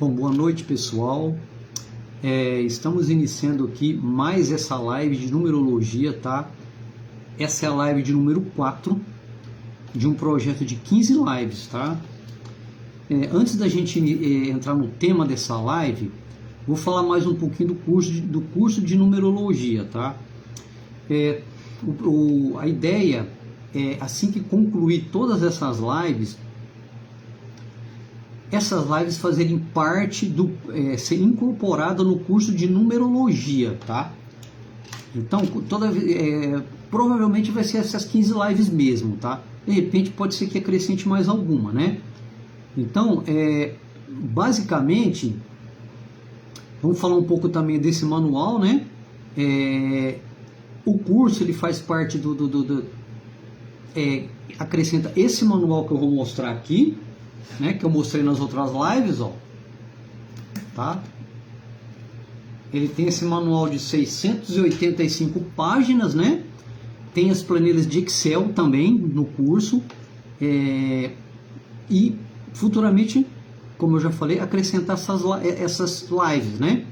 Bom, boa noite, pessoal. Estamos iniciando aqui mais essa live de numerologia, tá? Essa é a live de número 4 de um projeto de 15 lives, tá? Antes da gente entrar no tema dessa live, vou falar mais um pouquinho do curso de numerologia, tá? A ideia é, assim que concluir todas essas lives fazerem parte ser incorporada no curso de numerologia, tá? Então, provavelmente vai ser essas 15 lives mesmo, tá? De repente pode ser que acrescente mais alguma, né? Então, basicamente, vamos falar um pouco também desse manual, né? O curso ele faz parte acrescenta esse manual que eu vou mostrar aqui, né, que eu mostrei nas outras lives, ó, tá? Ele tem esse manual de 685 páginas, né? Tem as planilhas de Excel também no curso, e futuramente, como eu já falei, acrescentar essas lives, né?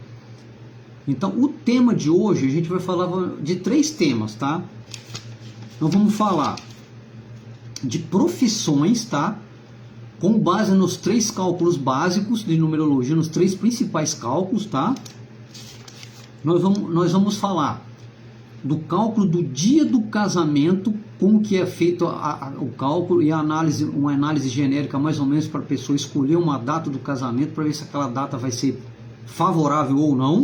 Então, o tema de hoje, a gente vai falar de 3 temas, tá? Então, vamos falar de profissões, tá? Com base nos 3 cálculos básicos de numerologia, nos 3 principais cálculos, tá? Nós vamos falar do cálculo do dia do casamento, como que é feito o cálculo e uma análise genérica mais ou menos para a pessoa escolher uma data do casamento, para ver se aquela data vai ser favorável ou não.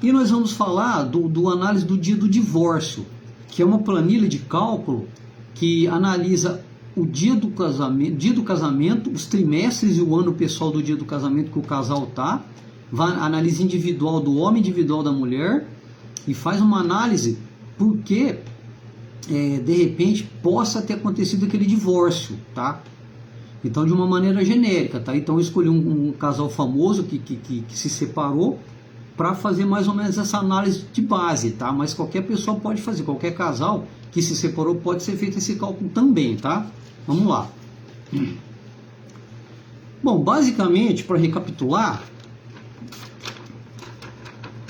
E nós vamos falar do análise do dia do divórcio, que é uma planilha de cálculo que analisa o dia do casamento, os trimestres e o ano pessoal do dia do casamento que o casal tá, analisa individual do homem, individual da mulher, e faz uma análise porque de repente possa ter acontecido aquele divórcio, tá? Então, de uma maneira genérica, tá? Então eu escolhi um casal famoso que se separou para fazer mais ou menos essa análise de base, tá? Mas qualquer pessoa pode fazer, qualquer casal que se separou pode ser feito esse cálculo também, tá? Vamos lá. Bom, basicamente, para recapitular,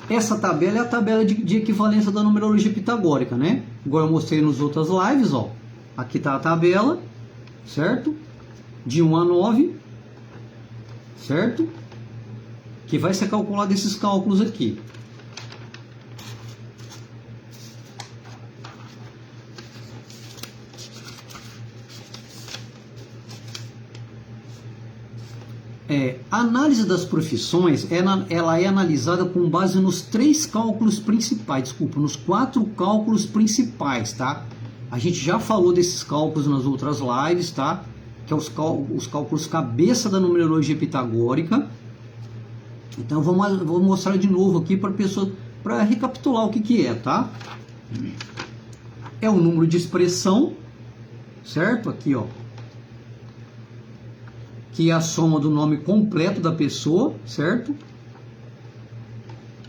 essa tabela é a tabela de equivalência da numerologia pitagórica, né? Igual eu mostrei nas outras lives, ó. Aqui está a tabela, certo? De 1 a 9, certo? Que vai ser calculado esses cálculos aqui. A análise das profissões, ela é analisada com base nos 3 cálculos principais, nos 4 cálculos principais, tá? A gente já falou desses cálculos nas outras lives, tá? Que é os cálculos cabeça da numerologia pitagórica. Então vou mostrar de novo aqui para a pessoa, para recapitular o que é, tá? É o número de expressão, certo? Aqui, ó. Que é a soma do nome completo da pessoa, certo?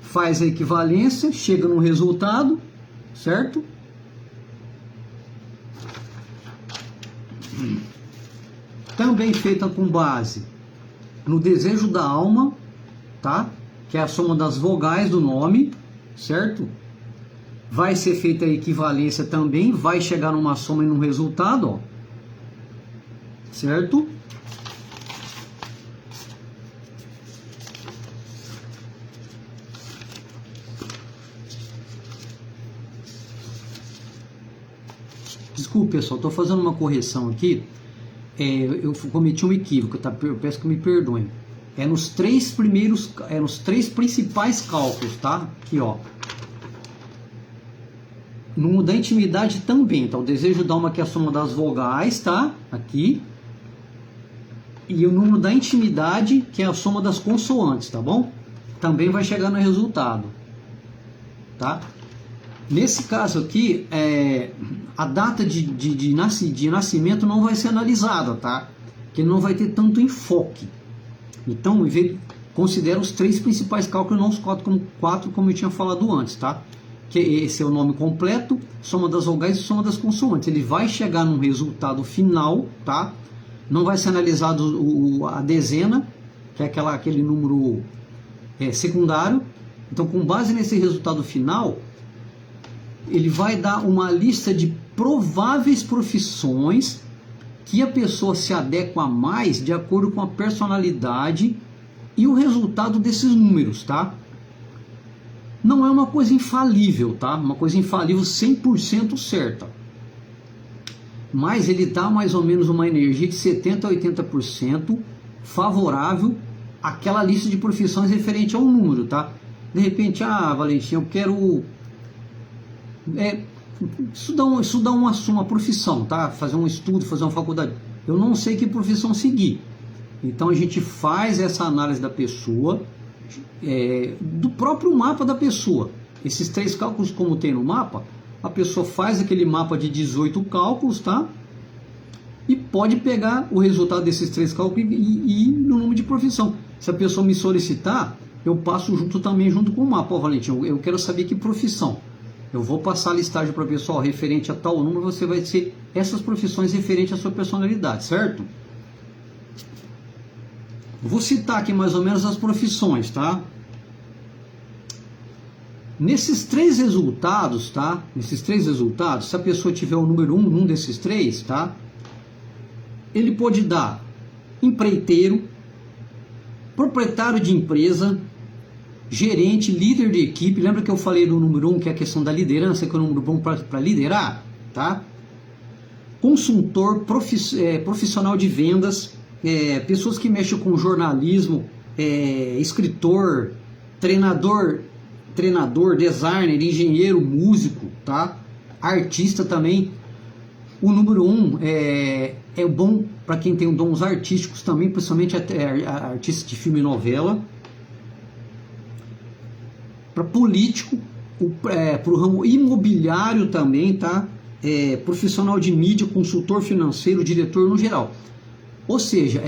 Faz a equivalência, chega no resultado, certo? Também feita com base no desejo da alma, tá? Que é a soma das vogais do nome, certo? Vai ser feita a equivalência também, vai chegar numa soma e num resultado, ó. Certo? Desculpe, pessoal, estou fazendo uma correção aqui. Eu cometi um equívoco, tá? Eu peço que me perdoem. Nos 3 principais cálculos, tá? Aqui, ó. No número da intimidade também, tá? O desejo da alma, que é a soma das vogais, tá? Aqui. E o número da intimidade, que é a soma das consoantes, tá bom? Também vai chegar no resultado, tá? Nesse caso aqui, a data de nascimento não vai ser analisada, tá? Porque não vai ter tanto enfoque. Então, considera os 3 principais cálculos, não os 4 como eu tinha falado antes, tá? Que esse é o nome completo, soma das vogais e soma das consoantes. Ele vai chegar num resultado final, tá? Não vai ser analisado a dezena, que é aquele número secundário. Então, com base nesse resultado final, ele vai dar uma lista de prováveis profissões que a pessoa se adequa mais de acordo com a personalidade e o resultado desses números, tá? Não é uma coisa infalível, tá? Uma coisa infalível 100% certa. Mas ele dá mais ou menos uma energia de 70% a 80% favorável àquela lista de profissões referente ao número, tá? De repente, Valentim, eu quero estudar uma profissão, tá? Fazer um estudo, fazer uma faculdade. Eu não sei que profissão seguir. Então a gente faz essa análise da pessoa, do próprio mapa da pessoa. Esses 3 cálculos, como tem no mapa, a pessoa faz aquele mapa de 18 cálculos, tá? E pode pegar o resultado desses 3 cálculos e ir no número de profissão. Se a pessoa me solicitar, eu passo também junto com o mapa. Valentim, eu quero saber que profissão. Eu vou passar a listagem para o pessoal referente a tal número, você vai ser essas profissões referentes à sua personalidade, certo? Vou citar aqui mais ou menos as profissões, tá? Nesses 3 resultados, tá? Nesses 3 resultados, se a pessoa tiver o número 1 num desses 3, tá? Ele pode dar empreiteiro, proprietário de empresa, gerente, líder de equipe. Lembra que eu falei do número 1, que é a questão da liderança, que é o número bom para liderar, tá? Consultor, profissional de vendas, pessoas que mexem com jornalismo, escritor, treinador, designer, engenheiro, músico, tá? Artista também. O número 1 é bom para quem tem dons artísticos também, principalmente artista de filme e novela. Para político, para o ramo imobiliário também, tá? Profissional de mídia, consultor financeiro, diretor no geral. Ou seja,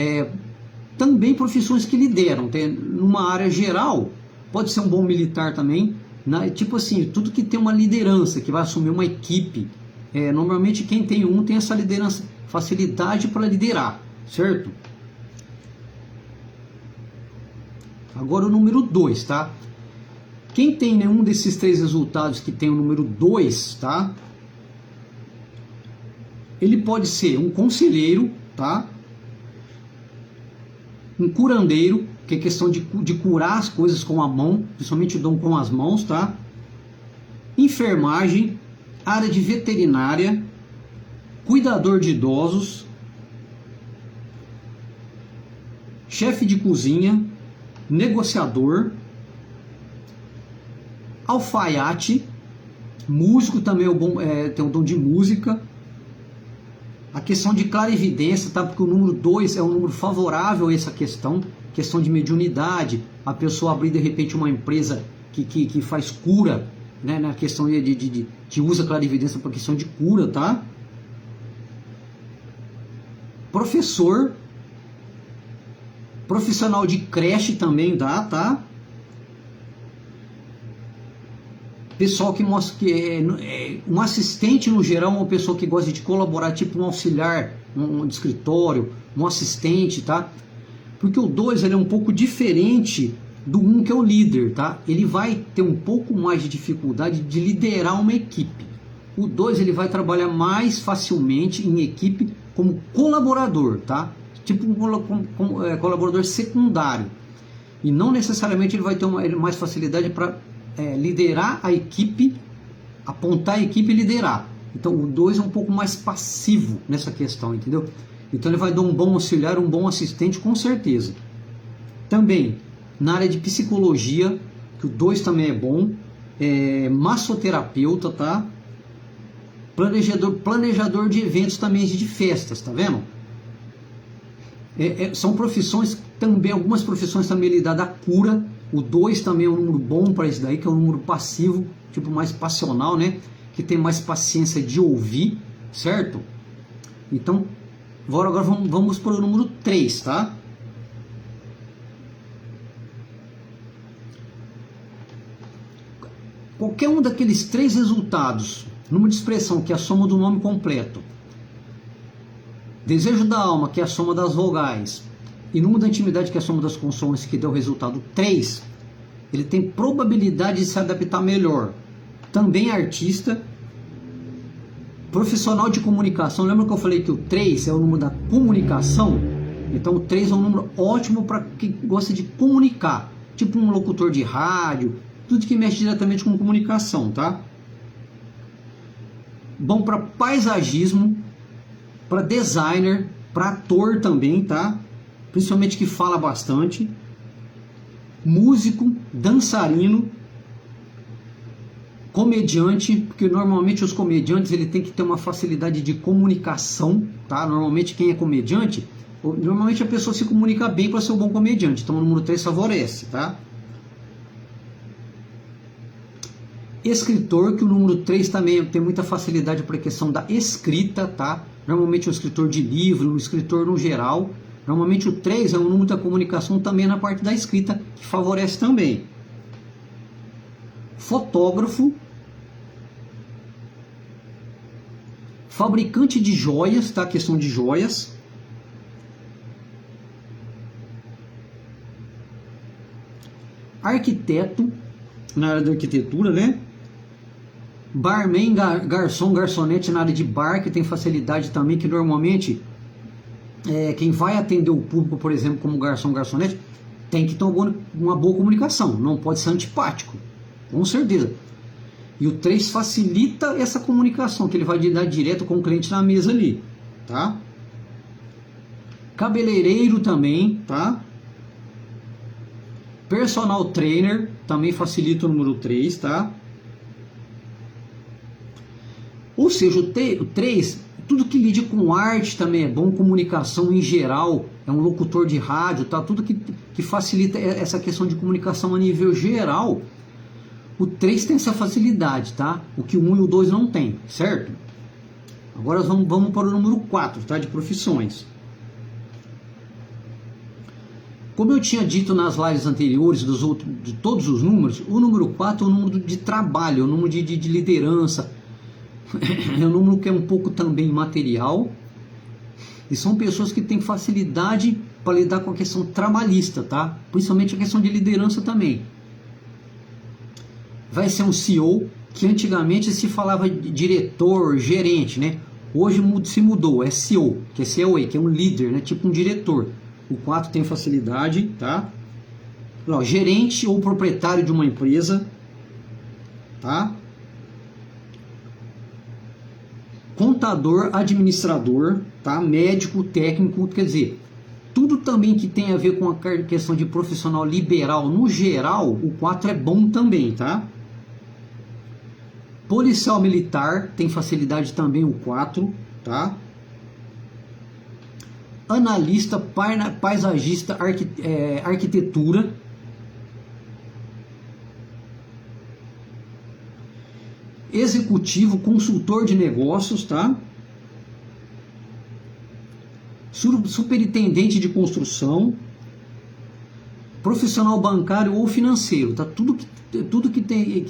também profissões que lideram. Numa área geral, pode ser um bom militar também. Tipo assim, tudo que tem uma liderança, que vai assumir uma equipe. Normalmente quem tem tem essa liderança, facilidade para liderar, certo? Agora o número 2, tá? Quem tem nenhum desses 3 resultados que tem o número 2, tá? Ele pode ser um conselheiro, tá? Um curandeiro, que é questão de curar as coisas com a mão, principalmente o dom com as mãos, tá? Enfermagem, área de veterinária, cuidador de idosos, chefe de cozinha, negociador, alfaiate, músico também tem o dom de música. A questão de clarividência, tá? Porque o número 2 é um número favorável a essa questão de mediunidade, a pessoa abrir de repente uma empresa que faz cura, né? Na questão de usa clarividência para questão de cura, tá? Professor, profissional de creche também dá, tá? Pessoal que mostra que um assistente no geral, uma pessoa que gosta de colaborar, tipo um auxiliar, de escritório, um assistente, tá? Porque o 2 ele é um pouco diferente do 1, que é o líder, tá? Ele vai ter um pouco mais de dificuldade de liderar uma equipe. O 2 ele vai trabalhar mais facilmente em equipe como colaborador, tá? Tipo um colaborador secundário. E não necessariamente ele vai ter mais facilidade para liderar a equipe, apontar a equipe e liderar. Então o 2 é um pouco mais passivo nessa questão, entendeu? Então ele vai dar um bom auxiliar, um bom assistente, com certeza. Também na área de psicologia, que o 2 também é bom, massoterapeuta, tá? Planejador de eventos também, de festas, tá vendo? São profissões também, algumas profissões também ligadas à cura. O 2 também é um número bom para isso daí, que é um número passivo, tipo mais passional, né? Que tem mais paciência de ouvir, certo? Então, agora vamos para o número 3, tá? Qualquer um daqueles 3 resultados, número de expressão, que é a soma do nome completo, Desejo da alma, que é a soma das vogais, e número da intimidade, que é a soma das consoantes, que deu o resultado 3, ele tem probabilidade de se adaptar melhor. Também é artista, profissional de comunicação. Lembra que eu falei que o 3 é o número da comunicação? Então o 3 é um número ótimo para quem gosta de comunicar, tipo um locutor de rádio, tudo que mexe diretamente com comunicação, tá? Bom para paisagismo, para designer, para ator também, tá? Principalmente que fala bastante. Músico, dançarino, comediante, porque normalmente os comediantes ele tem que ter uma facilidade de comunicação, tá? Normalmente quem é comediante, normalmente a pessoa se comunica bem para ser um bom comediante, então o número 3 favorece, tá? Escritor, que o número 3 também tem muita facilidade para a questão da escrita, tá? Normalmente o escritor de livro, o escritor no geral. Normalmente o 3 é um número da comunicação também na parte da escrita, que favorece também. Fotógrafo, fabricante de joias, tá? Questão de joias. Arquiteto, na área da arquitetura, né? Barman, garçom, garçonete na área de bar, que tem facilidade também, que normalmente quem vai atender o público, por exemplo, como garçom, garçonete, tem que ter uma boa comunicação, não pode ser antipático, com certeza. E o 3 facilita essa comunicação, que ele vai dar direto com o cliente na mesa ali, tá? Cabeleireiro também, tá? Personal trainer também facilita o número 3, tá? Ou seja, o 3, tudo que lide com arte também é bom, comunicação em geral, é um locutor de rádio, tá? Tudo que facilita essa questão de comunicação a nível geral, o 3 tem essa facilidade, tá? O que o 1 e o 2 não tem, certo? Agora vamos para o número 4, tá? De profissões. Como eu tinha dito nas lives anteriores de todos os números, o número 4 é o número de trabalho, é o número de liderança, é um número que é um pouco também material, e são pessoas que têm facilidade para lidar com a questão trabalhista, tá? Principalmente a questão de liderança também. Vai ser um CEO, que antigamente se falava de diretor, gerente, né? Hoje se mudou, é CEO, que é COE, que é um líder, né? Tipo um diretor. O 4 tem facilidade, tá? Ó, gerente ou proprietário de uma empresa, tá? Contador, administrador, tá? Médico, técnico, quer dizer, tudo também que tem a ver com a questão de profissional liberal no geral, o 4 é bom também, tá? Policial militar, tem facilidade também o 4, tá? Analista, paisagista, arquitetura. Executivo, consultor de negócios, tá? Superintendente de construção, profissional bancário ou financeiro, tá? Tudo que tem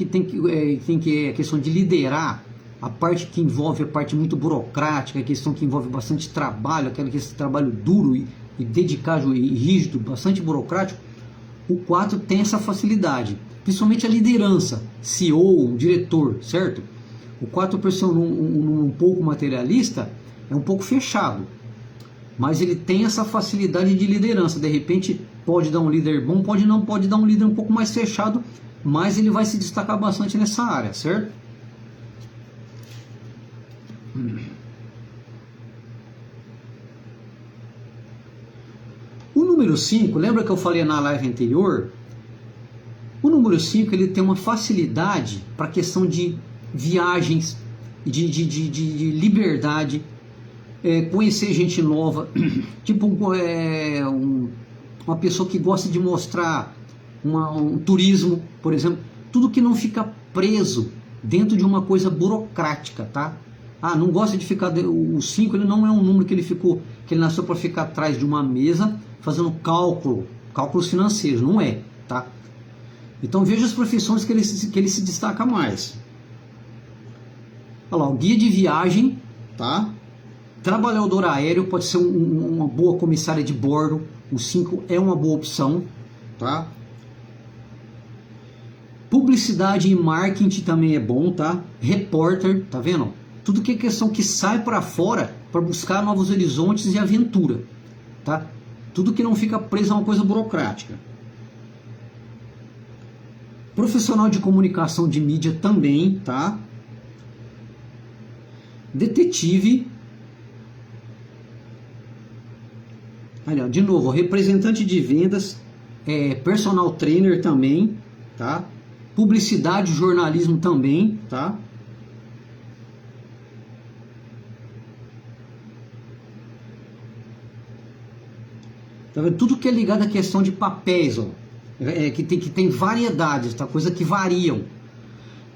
a questão de liderar, a parte que envolve a parte muito burocrática, a questão que envolve bastante trabalho, aquele trabalho duro e dedicado e rígido, bastante burocrático, o 4 tem essa facilidade. Principalmente a liderança, CEO, diretor, certo? O 4 por ser um pouco materialista, é um pouco fechado, mas ele tem essa facilidade de liderança. De repente pode dar um líder bom, pode dar um líder um pouco mais fechado, mas ele vai se destacar bastante nessa área, certo? O número 5, lembra que eu falei na live anterior? O número 5 ele tem uma facilidade para a questão de viagens, de liberdade, conhecer gente nova, tipo uma pessoa que gosta de mostrar um turismo, por exemplo, tudo que não fica preso dentro de uma coisa burocrática, tá? Ah, não gosta de ficar, o 5 ele não é um número que ele nasceu para ficar atrás de uma mesa fazendo cálculos financeiros, não é, tá? Então veja as profissões que ele se destaca mais. Olha lá, o guia de viagem, tá? Trabalhador aéreo pode ser uma boa comissária de bordo. O 5 é uma boa opção, tá? Publicidade e marketing também é bom, tá? Repórter, tá vendo? Tudo que é questão que sai para fora para buscar novos horizontes e aventura, tá? Tudo que não fica preso a uma coisa burocrática. Profissional de comunicação de mídia também, tá? Detetive. Olha, de novo, representante de vendas, personal trainer também, tá? Publicidade, jornalismo também, tá? Tá vendo? Tudo que é ligado à questão de papéis, ó, que tem variedades, tá? Coisa que variam.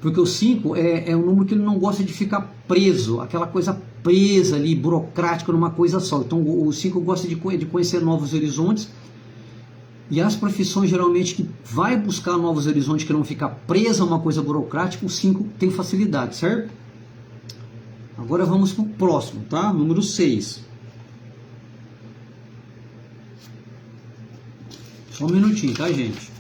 Porque o 5 é um número que ele não gosta de ficar preso, aquela coisa presa ali, burocrática numa coisa só. Então o 5 gosta de conhecer novos horizontes. E as profissões geralmente que vai buscar novos horizontes, que não fica presa a uma coisa burocrática, o 5 tem facilidade, certo? Agora vamos para o próximo, tá? Número 6. Só um minutinho, tá, gente?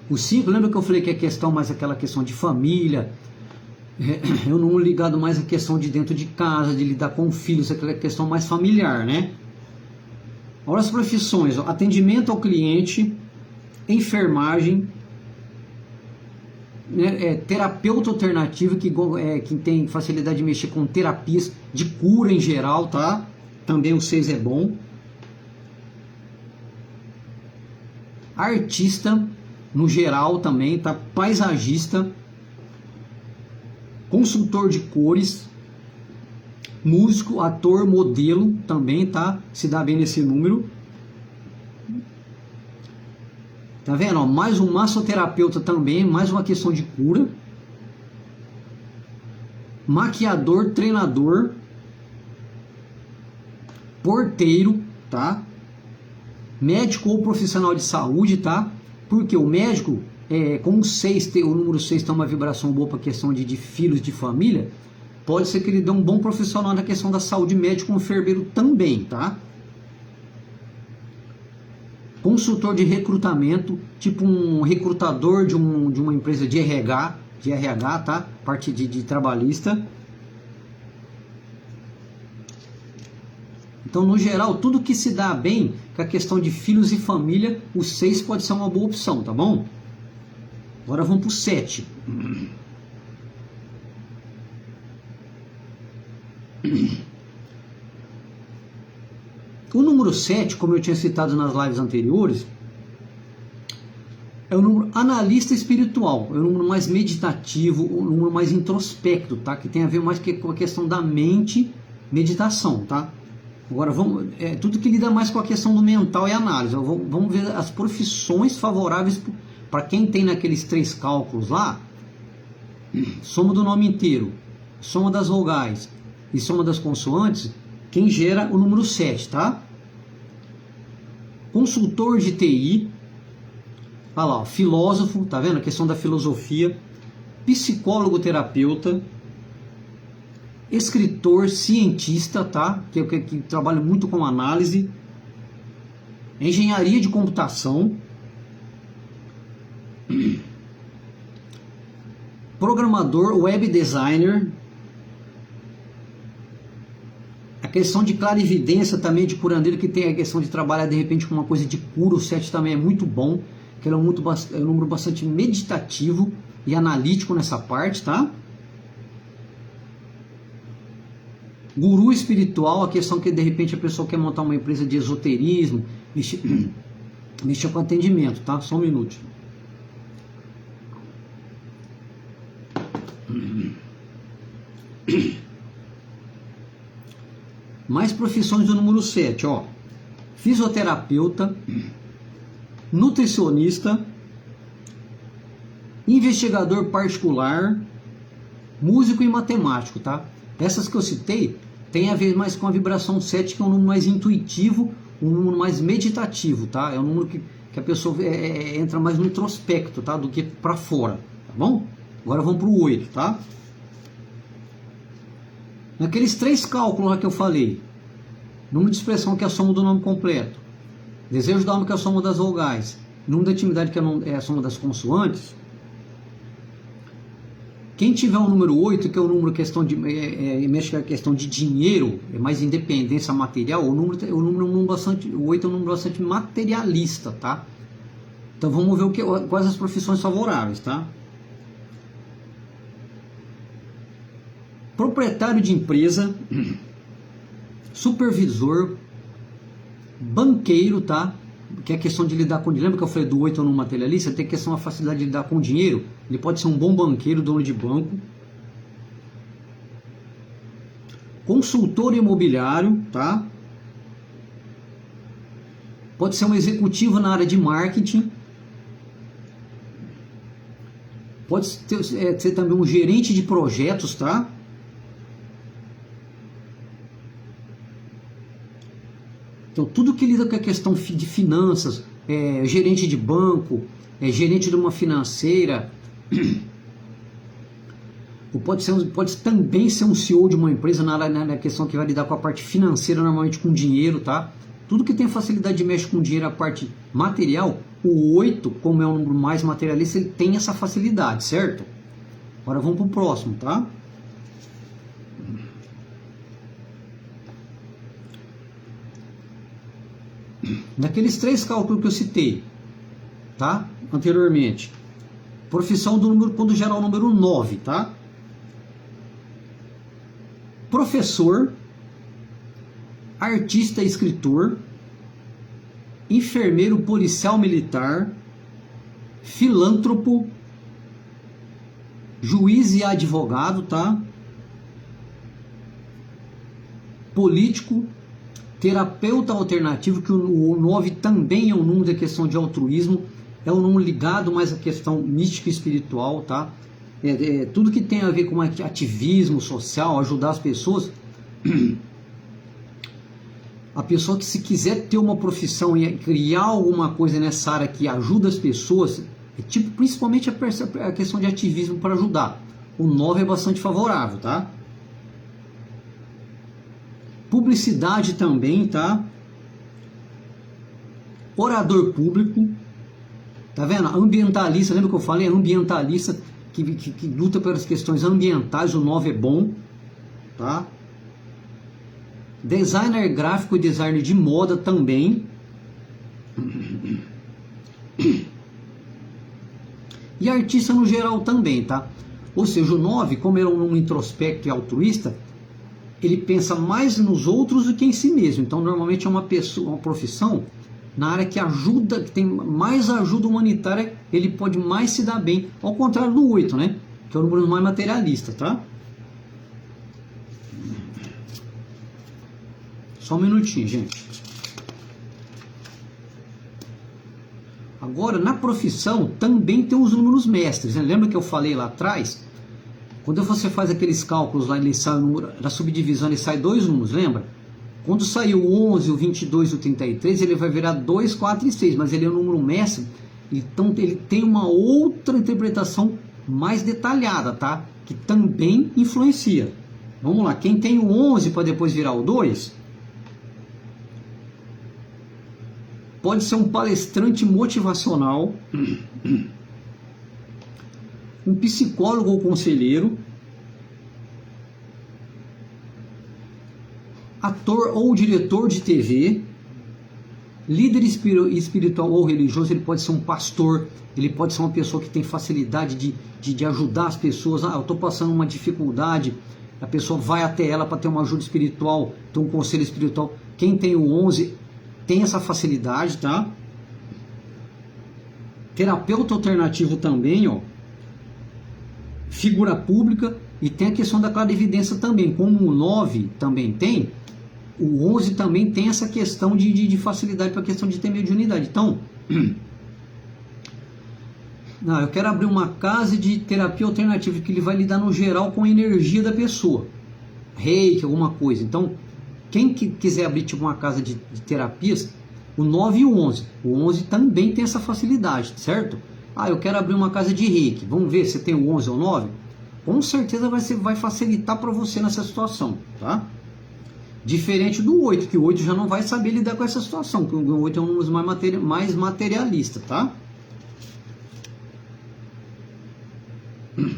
O 5, lembra que eu falei que é questão mais aquela questão de família, eu não ligado mais à questão de dentro de casa, de lidar com filhos, aquela questão mais familiar, né? Olha as profissões, ó, atendimento ao cliente, enfermagem, né, terapeuta alternativo, que tem facilidade de mexer com terapias de cura em geral, tá? Também o 6 é bom. Artista, no geral também, tá? Paisagista, consultor de cores, músico, ator, modelo também, tá? Se dá bem nesse número. Tá vendo? Ó, mais um massoterapeuta também, mais uma questão de cura. Maquiador, treinador, porteiro, tá? Médico ou profissional de saúde, tá? Porque o médico, como o número 6 tem uma vibração boa para a questão de filhos, de família, pode ser que ele dê um bom profissional na questão da saúde, médico, um enfermeiro também, tá? Consultor de recrutamento, tipo um recrutador de uma empresa de RH, tá? Parte de trabalhista. Então, no geral, tudo que se dá bem com a questão de filhos e família, o 6 pode ser uma boa opção, tá bom? Agora vamos para o 7. O número 7, como eu tinha citado nas lives anteriores, é o número analista espiritual, é o número mais meditativo, o número mais introspecto, tá? Que tem a ver mais com a questão da mente, meditação, tá? Agora, tudo que lida mais com a questão do mental e análise. Vamos ver as profissões favoráveis para quem tem naqueles 3 cálculos lá. Soma do nome inteiro, soma das vogais e soma das consoantes, quem gera o número 7, tá? Consultor de TI, olha lá, filósofo, tá vendo? A questão da filosofia, psicólogo terapeuta, escritor, cientista, tá? Que trabalha muito com análise, engenharia de computação, programador, web designer, a questão de clarividência também, de curandeiro, que tem a questão de trabalhar de repente com uma coisa de cura. O 7 também é muito bom, que ele é um número bastante meditativo e analítico nessa parte, tá? Guru espiritual, a questão que de repente a pessoa quer montar uma empresa de esoterismo, mexer com atendimento, tá? Só um minuto. Mais profissões do número 7, ó. Fisioterapeuta, nutricionista, investigador particular, músico e matemático, tá? Essas que eu citei tem a ver mais com a vibração 7, que é um número mais intuitivo, um número mais meditativo, tá? É um número que a pessoa entra mais no introspecto, tá? Do que para fora, tá bom? Agora vamos para o 8, tá? Naqueles 3 cálculos lá que eu falei, número de expressão que é a soma do nome completo, desejo da alma que é a soma das vogais, número da intimidade que é a soma das consoantes, quem tiver o número 8, que é o número mexe com a questão de dinheiro, é mais independência material, o 8 é um número bastante materialista, tá? Então vamos ver quais as profissões favoráveis, tá? Proprietário de empresa, supervisor, banqueiro, tá? Que é a questão de lidar com dinheiro. Lembra que eu falei do 8 no materialista? Tem a questão da facilidade de lidar com dinheiro. Ele pode ser um bom banqueiro, dono de banco. Consultor imobiliário, tá? Pode ser um executivo na área de marketing. Pode ser também um gerente de projetos, tá? Então, tudo que lida com a questão de finanças, gerente de banco, gerente de uma financeira, ou pode também ser um CEO de uma empresa na questão que vai lidar com a parte financeira, normalmente com dinheiro, tá? Tudo que tem facilidade de mexer com dinheiro, a parte material, o 8, como é um número mais materialista, ele tem essa facilidade, certo? Agora vamos para o próximo, tá? Naqueles 3 cálculos que eu citei, tá? Anteriormente, profissão do número, quando gerar o número 9, tá? Professor, artista e escritor, enfermeiro, policial militar, filântropo, juiz e advogado, tá? Político, terapeuta alternativo, que o 9 também é um número da questão de altruísmo, é um número ligado mais à questão mística e espiritual, tá? Tudo que tem a ver com ativismo social, ajudar as pessoas. A pessoa que, se quiser ter uma profissão e criar alguma coisa nessa área que ajuda as pessoas, principalmente a questão de ativismo para ajudar, o 9 é bastante favorável, tá? Publicidade também, tá? Orador público, tá vendo? Ambientalista, lembra que eu falei? Ambientalista que luta pelas questões ambientais, o 9 é bom, tá? Designer gráfico e designer de moda também. E artista no geral também, tá? Ou seja, o 9, como ele é um introspecto e altruísta, ele pensa mais nos outros do que em si mesmo. Então, normalmente é uma profissão na área que ajuda, que tem mais ajuda humanitária, ele pode mais se dar bem. Ao contrário do 8, né? Que é o número mais materialista, tá? Só um minutinho, gente. Agora, na profissão, também tem os números mestres, né? Lembra que eu falei lá atrás? Quando você faz aqueles cálculos lá, ele sai o número, da subdivisão, ele sai 2 números, lembra? Quando sair o 11, o 22 e o 33, ele vai virar 2, 4 e 6, mas ele é um número mestre, então ele tem uma outra interpretação mais detalhada, tá? Que também influencia. Vamos lá, quem tem o 11 para depois virar o 2, pode ser um palestrante motivacional, um psicólogo ou conselheiro, ator ou diretor de TV, líder espiritual ou religioso. Ele pode ser um pastor, ele pode ser uma pessoa que tem facilidade de ajudar as pessoas. Eu estou passando uma dificuldade, a pessoa vai até ela para ter uma ajuda espiritual, ter um conselho espiritual. Quem tem o 11 tem essa facilidade, tá? Terapeuta alternativo também, ó. Figura pública, e tem a questão da clarividência também. Como o 9 também tem, o 11 também tem essa questão de facilidade para a questão de ter mediunidade. Então, eu quero abrir uma casa de terapia alternativa, que ele vai lidar no geral com a energia da pessoa, reiki, alguma coisa. Então, quem quiser abrir tipo uma casa de terapias, O 9 e o 11. O 11 também tem essa facilidade, certo? Ah, eu quero abrir uma casa de reiki. Vamos ver se tem o 11 ou o 9? Com certeza vai facilitar para você nessa situação, tá? Diferente do 8, que o 8 já não vai saber lidar com essa situação, porque o 8 é um número mais materialista, tá?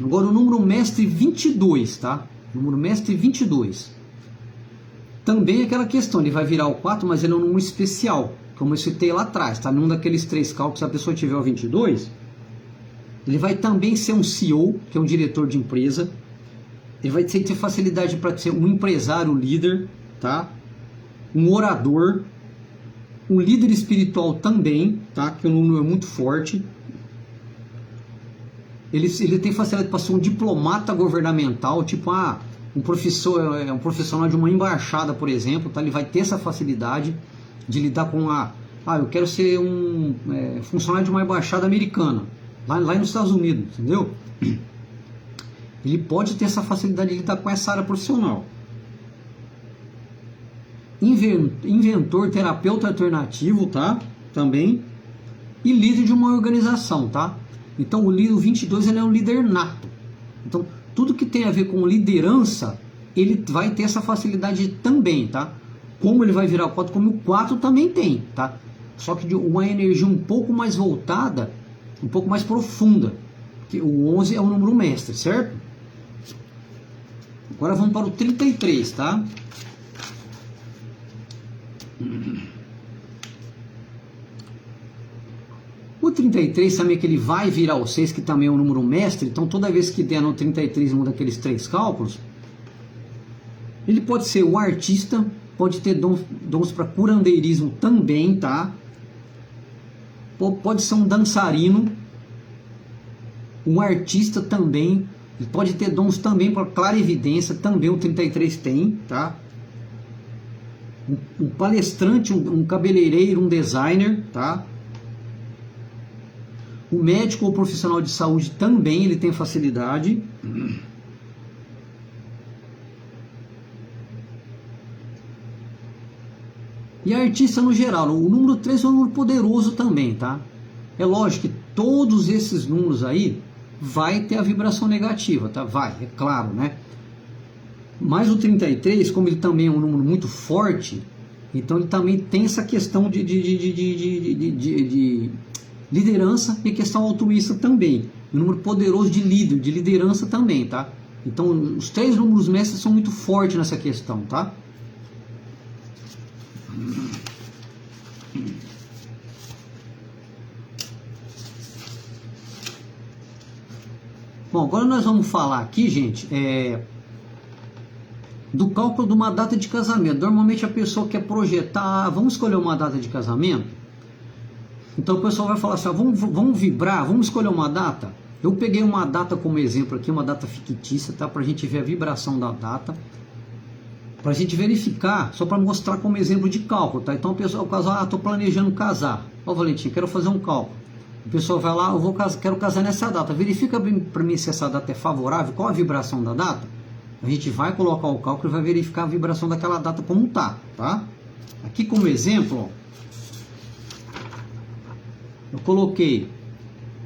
Agora o número mestre 22, tá? Número mestre 22. Também é aquela questão, ele vai virar o 4, mas ele é um número especial, como eu citei lá atrás, tá? Num daqueles 3 cálculos, se a pessoa tiver o 22, ele vai também ser um CEO, que é um diretor de empresa. Ele vai ter facilidade para ser um empresário líder, tá? Um orador, um líder espiritual também, tá? Que o número é muito forte. Ele tem facilidade para ser um diplomata governamental, tipo um profissional de uma embaixada, por exemplo, tá? Ele vai ter essa facilidade de lidar com eu quero ser um funcionário de uma embaixada americana, lá nos Estados Unidos, entendeu? Ele pode ter essa facilidade de lidar com essa área profissional. Inventor, terapeuta alternativo, tá? Também. E líder de uma organização, tá? Então o 22 ele é um líder nato. Então tudo que tem a ver com liderança, ele vai ter essa facilidade também, tá? Como ele vai virar o 4, como o 4 também tem, tá? Só que de uma energia um pouco mais voltada, um pouco mais profunda. Que o 11 é o número mestre, certo? Agora vamos para o 33, tá? O 33 também é que ele vai virar o 6, que também é um número mestre. Então toda vez que der no 33 um daqueles 3 cálculos, ele pode ser um artista, pode ter dons para curandeirismo também, tá? Pode ser um dançarino, um artista também. Ele pode ter dons também para clarividência, também o 33 tem, tá? Um palestrante, um cabeleireiro, um designer, tá? O médico ou profissional de saúde também ele tem facilidade. E artista no geral. O número 3 é um número poderoso também, tá? É lógico que todos esses números aí vai ter a vibração negativa, tá? Vai, é claro, né? Mas o 33, como ele também é um número muito forte, então ele também tem essa questão de liderança e questão altruísta também. Um número poderoso de líder, de liderança também, tá? Então os 3 números mestres são muito fortes nessa questão, tá? Bom, agora nós vamos falar aqui, gente, do cálculo de uma data de casamento. Normalmente a pessoa quer projetar, vamos escolher uma data de casamento. Então o pessoal vai falar assim, vamos vibrar, vamos escolher uma data. Eu peguei uma data como exemplo aqui, uma data fictícia, tá? Para a gente ver a vibração da data, para a gente verificar, só para mostrar como exemplo de cálculo, tá? Então o casal, estou planejando casar. Ó, Valentim, quero fazer um cálculo. O pessoal vai lá, quero casar nessa data. Verifica para mim se essa data é favorável, qual a vibração da data. A gente vai colocar o cálculo e vai verificar a vibração daquela data como tá? Aqui como exemplo, ó, eu coloquei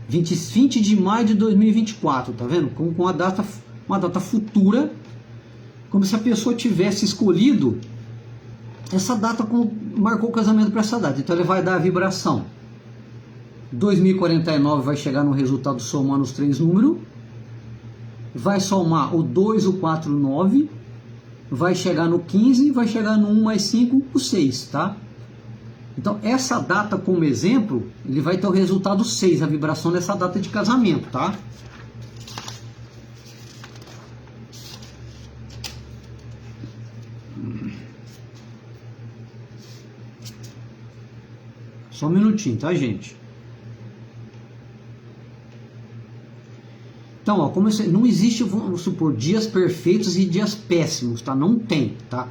20 de maio de 2024, tá vendo? Com uma data futura, como se a pessoa tivesse escolhido essa data, marcou o casamento para essa data. Então ele vai dar a vibração 2049, vai chegar no resultado somando os 3 números, vai somar o 2, o 4, o 9, vai chegar no 15, vai chegar no 1 mais 5, o 6, tá? Então essa data como exemplo, ele vai ter o resultado 6, a vibração dessa data de casamento, tá? Só um minutinho, tá, gente? Então, ó, como não existe, vamos supor, dias perfeitos e dias péssimos, tá? Não tem, tá?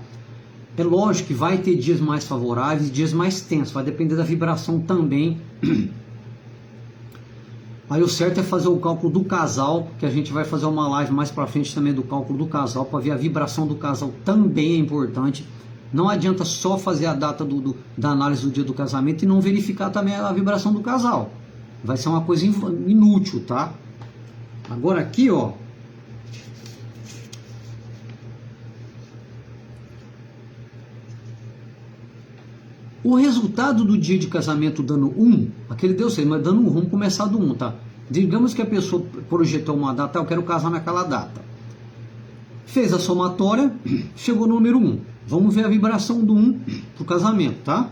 É lógico que vai ter dias mais favoráveis e dias mais tensos, vai depender da vibração também. Aí o certo é fazer o cálculo do casal, que a gente vai fazer uma live mais pra frente também do cálculo do casal, para ver a vibração do casal também é importante. Não adianta só fazer a data da análise do dia do casamento e não verificar também a vibração do casal. Vai ser uma coisa inútil, tá? Agora aqui, ó. O resultado do dia de casamento dando 1, aquele deu 6, mas dando 1, vamos começar do 1, tá? Digamos que a pessoa projetou uma data, eu quero casar naquela data. Fez a somatória, chegou no número 1. Vamos ver a vibração do 1 pro casamento, tá?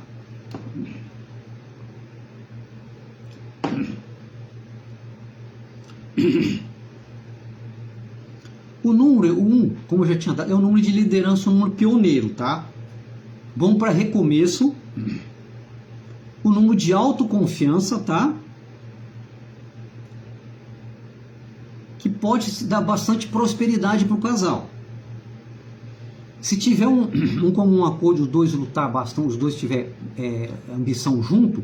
O número 1, como eu já tinha dado, é um número de liderança, um número pioneiro, tá? Vamos para recomeço. O número de autoconfiança, tá? Que pode dar bastante prosperidade para o casal. Se tiver um comum acordo, os dois lutar bastante, os dois tiver ambição junto,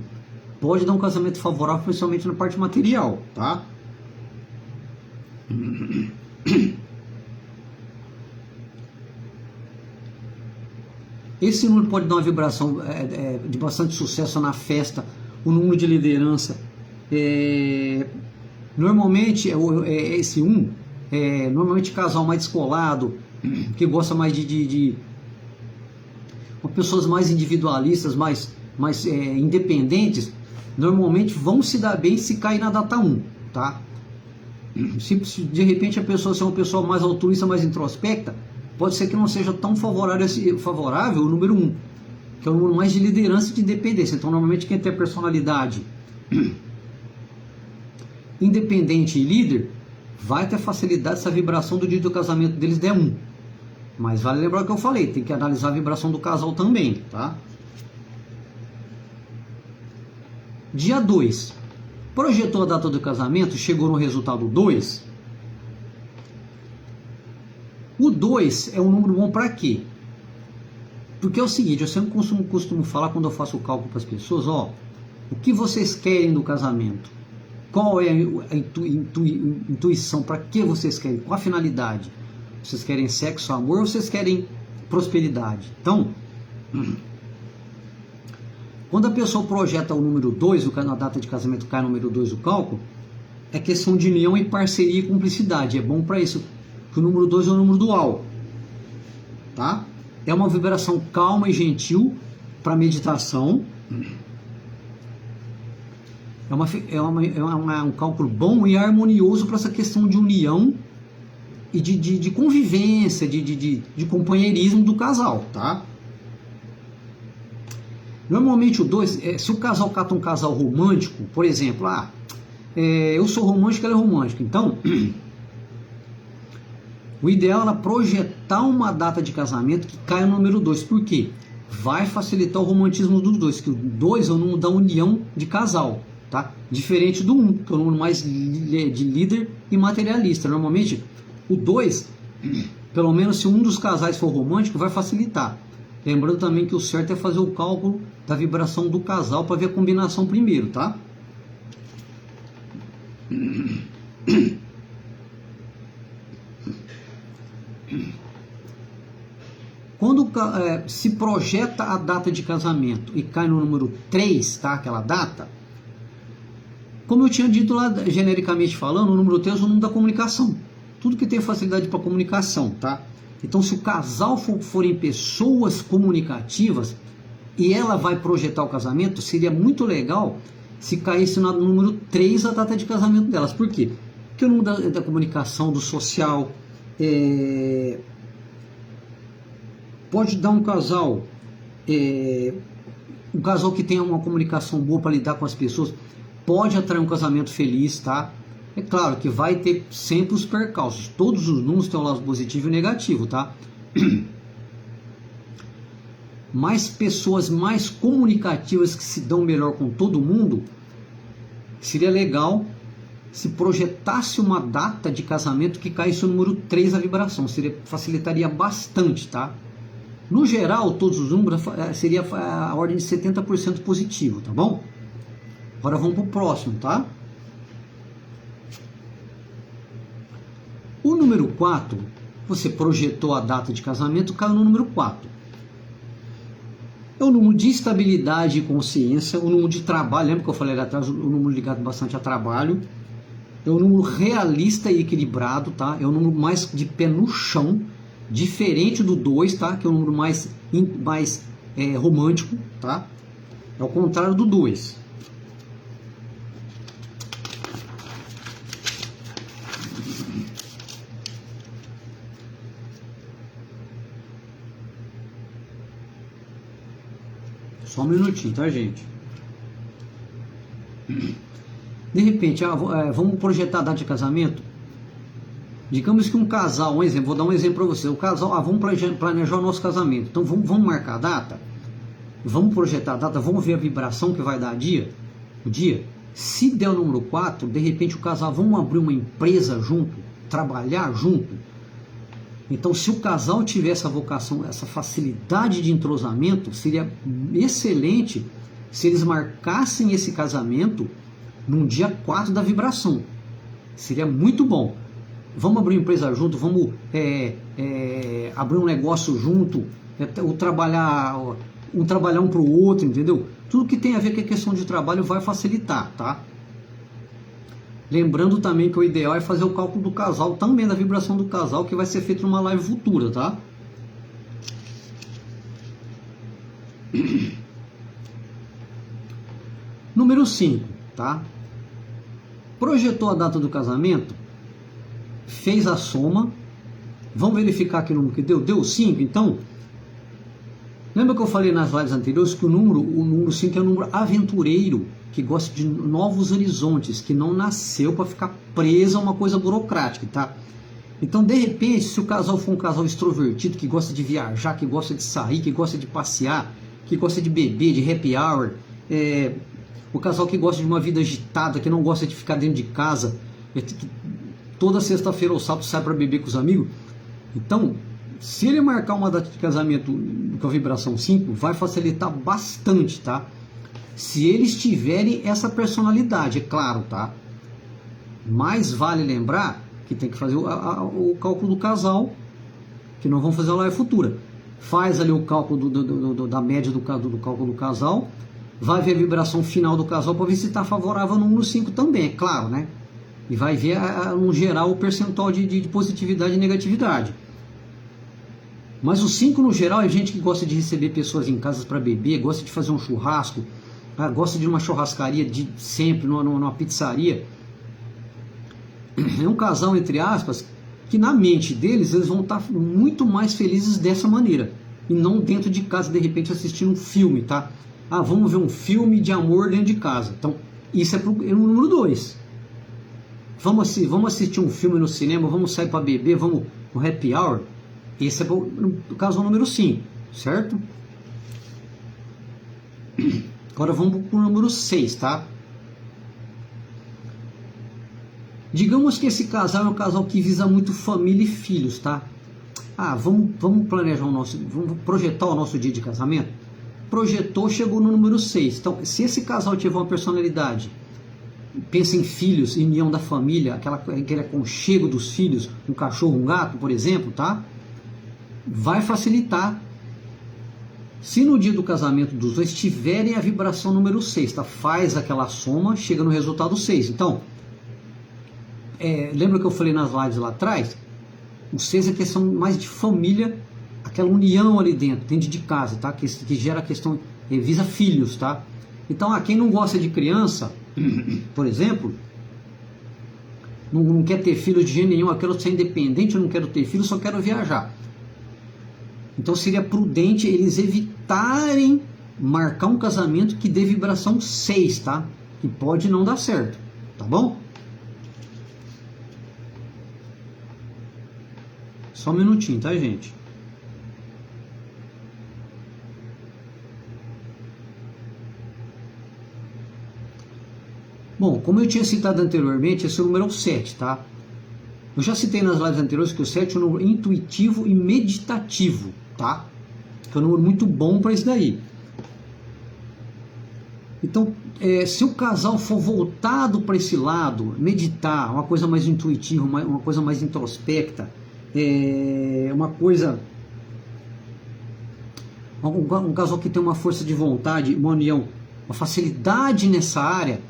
pode dar um casamento favorável, principalmente na parte material, tá? Esse número pode dar uma vibração de bastante sucesso na festa, o número de liderança. Normalmente, esse 1, normalmente casal mais descolado, que gosta mais de pessoas mais individualistas, mais independentes, normalmente vão se dar bem se cair na data 1, tá? Se de repente a pessoa ser uma pessoa mais altruísta, mais introspecta, pode ser que não seja tão favorável o número 1, que é o número mais de liderança e de independência. Então, normalmente, quem tem a personalidade independente e líder vai ter facilidade se a vibração do dia do casamento deles der 1. Mas vale lembrar o que eu falei, tem que analisar a vibração do casal também, tá? Dia 2. Projetou a data do casamento, chegou no resultado 2. O 2 é um número bom para quê? Porque é o seguinte, eu sempre costumo falar quando eu faço o cálculo para as pessoas, ó, o que vocês querem do casamento? Qual é a intuição? Para que vocês querem? Qual a finalidade? Vocês querem sexo, amor ou vocês querem prosperidade? Então, quando a pessoa projeta o número 2, na data de casamento cai o número 2 do cálculo, é questão de união e parceria e cumplicidade. É bom para isso, que o número 2 é o número dual. Tá? É uma vibração calma e gentil para meditação. É um cálculo bom e harmonioso para essa questão de união e de convivência, de companheirismo do casal, tá? Normalmente o 2, se o casal cata um casal romântico, por exemplo, eu sou romântico, ela é romântica, então o ideal é ela projetar uma data de casamento que caia no número 2, por quê? Vai facilitar o romantismo dos dois, que o 2 é o número da união de casal. Tá? Diferente do 1, que é o número mais de líder e materialista. Normalmente, o 2, pelo menos se um dos casais for romântico, vai facilitar. Lembrando também que o certo é fazer o cálculo da vibração do casal para ver a combinação primeiro, tá? Quando se projeta a data de casamento e cai no número 3, tá? Aquela data, como eu tinha dito lá, genericamente falando, o número 3 é o número da comunicação. Tudo que tem facilidade para comunicação, tá? Então, se o casal forem pessoas comunicativas e ela vai projetar o casamento, seria muito legal se caísse no número 3 a data de casamento delas. Por quê? Porque o número da comunicação, do social, pode dar um casal que tenha uma comunicação boa para lidar com as pessoas, pode atrair um casamento feliz, tá? É claro que vai ter sempre os percalços. Todos os números têm um lado positivo e negativo, tá? Mais pessoas mais comunicativas que se dão melhor com todo mundo, seria legal se projetasse uma data de casamento que caísse o número 3 a vibração. Facilitaria bastante, tá? No geral, todos os números seria a ordem de 70% positivo, tá bom? Agora vamos para o próximo, tá? O número 4, você projetou a data de casamento, caiu no número 4. É o número de estabilidade e consciência, o número de trabalho, lembra que eu falei lá atrás, o número ligado bastante a trabalho. É o número realista e equilibrado, tá? É o número mais de pé no chão, diferente do 2, tá? Que é o número mais romântico, tá? É o contrário do 2. Só um minutinho, tá, gente? De repente, vamos projetar a data de casamento? Digamos que um casal, um exemplo, vou dar um exemplo para você. O casal, vamos planejar o nosso casamento. Então vamos marcar a data? Vamos projetar a data, vamos ver a vibração que vai dar o dia. Se der o número 4, de repente o casal, vamos abrir uma empresa junto, trabalhar junto. Então, se o casal tiver essa vocação, essa facilidade de entrosamento, seria excelente se eles marcassem esse casamento num dia 4 da vibração. Seria muito bom. Vamos abrir uma empresa junto, vamos abrir um negócio junto, trabalhar um para o outro, entendeu? Tudo que tem a ver com a questão de trabalho vai facilitar, tá? Lembrando também que o ideal é fazer o cálculo do casal, também da vibração do casal, que vai ser feito numa live futura, tá? Número 5, tá? Projetou a data do casamento, fez a soma, vamos verificar que número que deu? Deu 5, então... Lembra que eu falei nas lives anteriores que o número 5 é um número aventureiro, que gosta de novos horizontes, que não nasceu para ficar preso a uma coisa burocrática, tá? Então, de repente, se o casal for um casal extrovertido, que gosta de viajar, que gosta de sair, que gosta de passear, que gosta de beber, de happy hour, o casal que gosta de uma vida agitada, que não gosta de ficar dentro de casa, toda sexta-feira ou sábado sai para beber com os amigos, então... Se ele marcar uma data de casamento com a vibração 5, vai facilitar bastante, tá? Se eles tiverem essa personalidade, é claro, tá? Mas vale lembrar que tem que fazer o cálculo do casal, que nós vamos fazer a live futura. Faz ali o cálculo da média do cálculo do casal, vai ver a vibração final do casal para ver se está favorável no número 5 também, é claro, né? E vai ver, no geral, o percentual de positividade e negatividade. Mas o 5 no geral é gente que gosta de receber pessoas em casas para beber, gosta de fazer um churrasco, gosta de uma churrascaria de sempre, numa pizzaria. É um casal, entre aspas, que na mente deles eles vão estar muito mais felizes dessa maneira. E não dentro de casa, de repente, assistindo um filme, tá? Vamos ver um filme de amor dentro de casa. Então, isso é o número 2. Vamos assistir um filme no cinema, vamos sair para beber, vamos no happy hour. Esse é o caso número 5, certo? Agora vamos para o número 6, tá? Digamos que esse casal é um casal que visa muito família e filhos, tá? Vamos planejar vamos projetar o nosso dia de casamento? Projetou, chegou no número 6. Então, se esse casal tiver uma personalidade, pensa em filhos, união da família, aquele aconchego dos filhos, um cachorro, um gato, por exemplo, tá? Vai facilitar. Se no dia do casamento dos dois tiverem a vibração número 6, tá? Faz aquela soma, chega no resultado 6. Então, lembra que eu falei nas lives lá atrás? O 6 é questão mais de família, aquela união ali dentro de casa, tá? Que gera a questão, visa filhos, tá? Então, quem não gosta de criança, por exemplo, não quer ter filhos de jeito nenhum, eu quero ser independente, eu não quero ter filhos, só quero viajar. Então seria prudente eles evitarem marcar um casamento que dê vibração 6, tá? Que pode não dar certo, tá bom? Só um minutinho, tá, gente? Bom, como eu tinha citado anteriormente, esse é o número 7, tá? Eu já citei nas lives anteriores que o 7 é um número intuitivo e meditativo, tá? Que é um número muito bom para isso daí. Então, se o casal for voltado para esse lado, meditar, uma coisa mais intuitiva, uma coisa mais introspecta, uma coisa um casal que tem uma força de vontade, uma união, uma facilidade nessa área.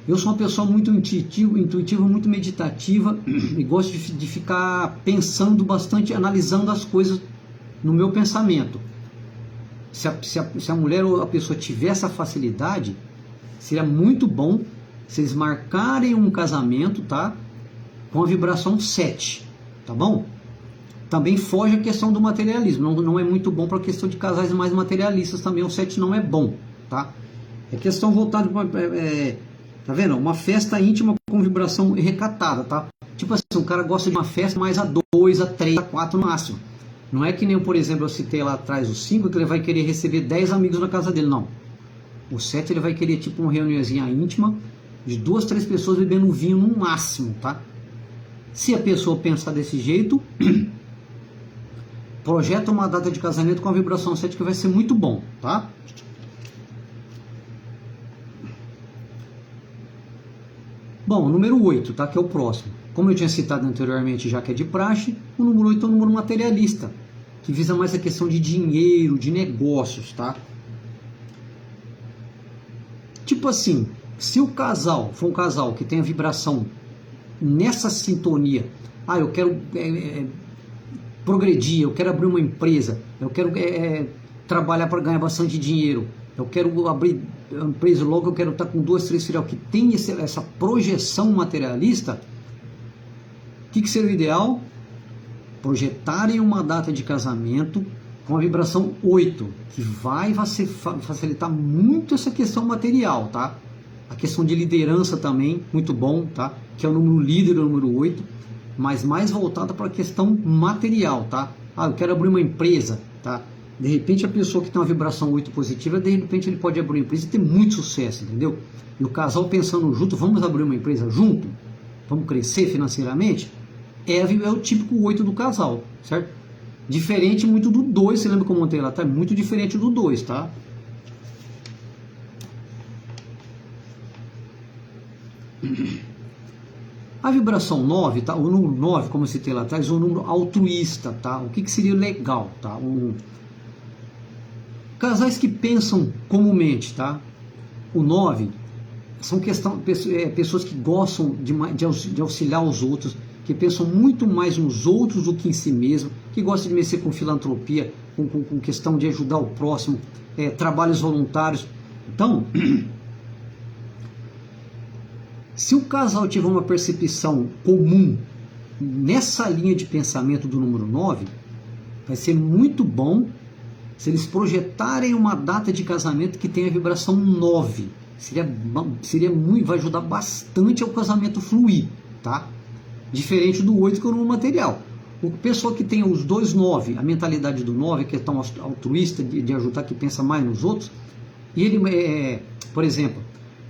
Eu sou uma pessoa muito intuitiva, muito meditativa e gosto de ficar pensando bastante, analisando as coisas no meu pensamento. Se a mulher ou a pessoa tiver essa facilidade, seria muito bom se eles marcarem um casamento, tá? Com a vibração 7, tá bom? Também foge a questão do materialismo, não é muito bom para a questão de casais mais materialistas também, o 7 não é bom, tá? É questão voltada para... tá vendo? Uma festa íntima com vibração recatada, tá? Tipo assim, o cara gosta de uma festa mais a 2, a 3, a 4 no máximo. Não é que nem, por exemplo, eu citei lá atrás o 5, que ele vai querer receber 10 amigos na casa dele, não. O 7 ele vai querer tipo uma reuniãozinha íntima de 2, 3 pessoas bebendo vinho no máximo, tá? Se a pessoa pensar desse jeito, projeta uma data de casamento com a vibração 7 que vai ser muito bom, tá? Bom, o número 8, tá? Que é o próximo. Como eu tinha citado anteriormente, já que é de praxe, o número 8 é um número materialista, que visa mais a questão de dinheiro, de negócios, tá? Tipo assim, se o casal for um casal que tem a vibração nessa sintonia, eu quero progredir, eu quero abrir uma empresa, eu quero trabalhar para ganhar bastante dinheiro, eu quero abrir uma empresa logo, eu quero estar com 2, 3 filhos, que tem essa projeção materialista. O que seria o ideal? Projetarem uma data de casamento com a vibração 8, que vai facilitar muito essa questão material, tá? A questão de liderança também, muito bom, tá? Que é o número líder, o número 8, mas mais voltada para a questão material, tá? Eu quero abrir uma empresa, tá? De repente a pessoa que tem uma vibração 8 positiva, de repente ele pode abrir uma empresa e ter muito sucesso, entendeu? E o casal pensando junto, vamos abrir uma empresa junto? Vamos crescer financeiramente? É o típico 8 do casal, certo? Diferente muito do 2, você lembra como eu montei lá? Tá muito diferente do 2, tá? A vibração 9, tá? O número 9, como eu citei lá atrás, é um número altruísta, tá? O que seria legal, tá? Casais que pensam comumente, tá? O 9 são pessoas que gostam de auxiliar os outros, que pensam muito mais nos outros do que em si mesmo, que gostam de mexer com filantropia, com questão de ajudar o próximo, trabalhos voluntários. Então, se o casal tiver uma percepção comum nessa linha de pensamento do número 9, vai ser muito bom se eles projetarem uma data de casamento que tenha a vibração 9. Seria muito, vai ajudar bastante ao casamento fluir, tá? Diferente do 8, que é o número material. O pessoa que tem os dois 9, a mentalidade do 9, que é tão altruísta, de ajudar, que pensa mais nos outros, e ele, por exemplo,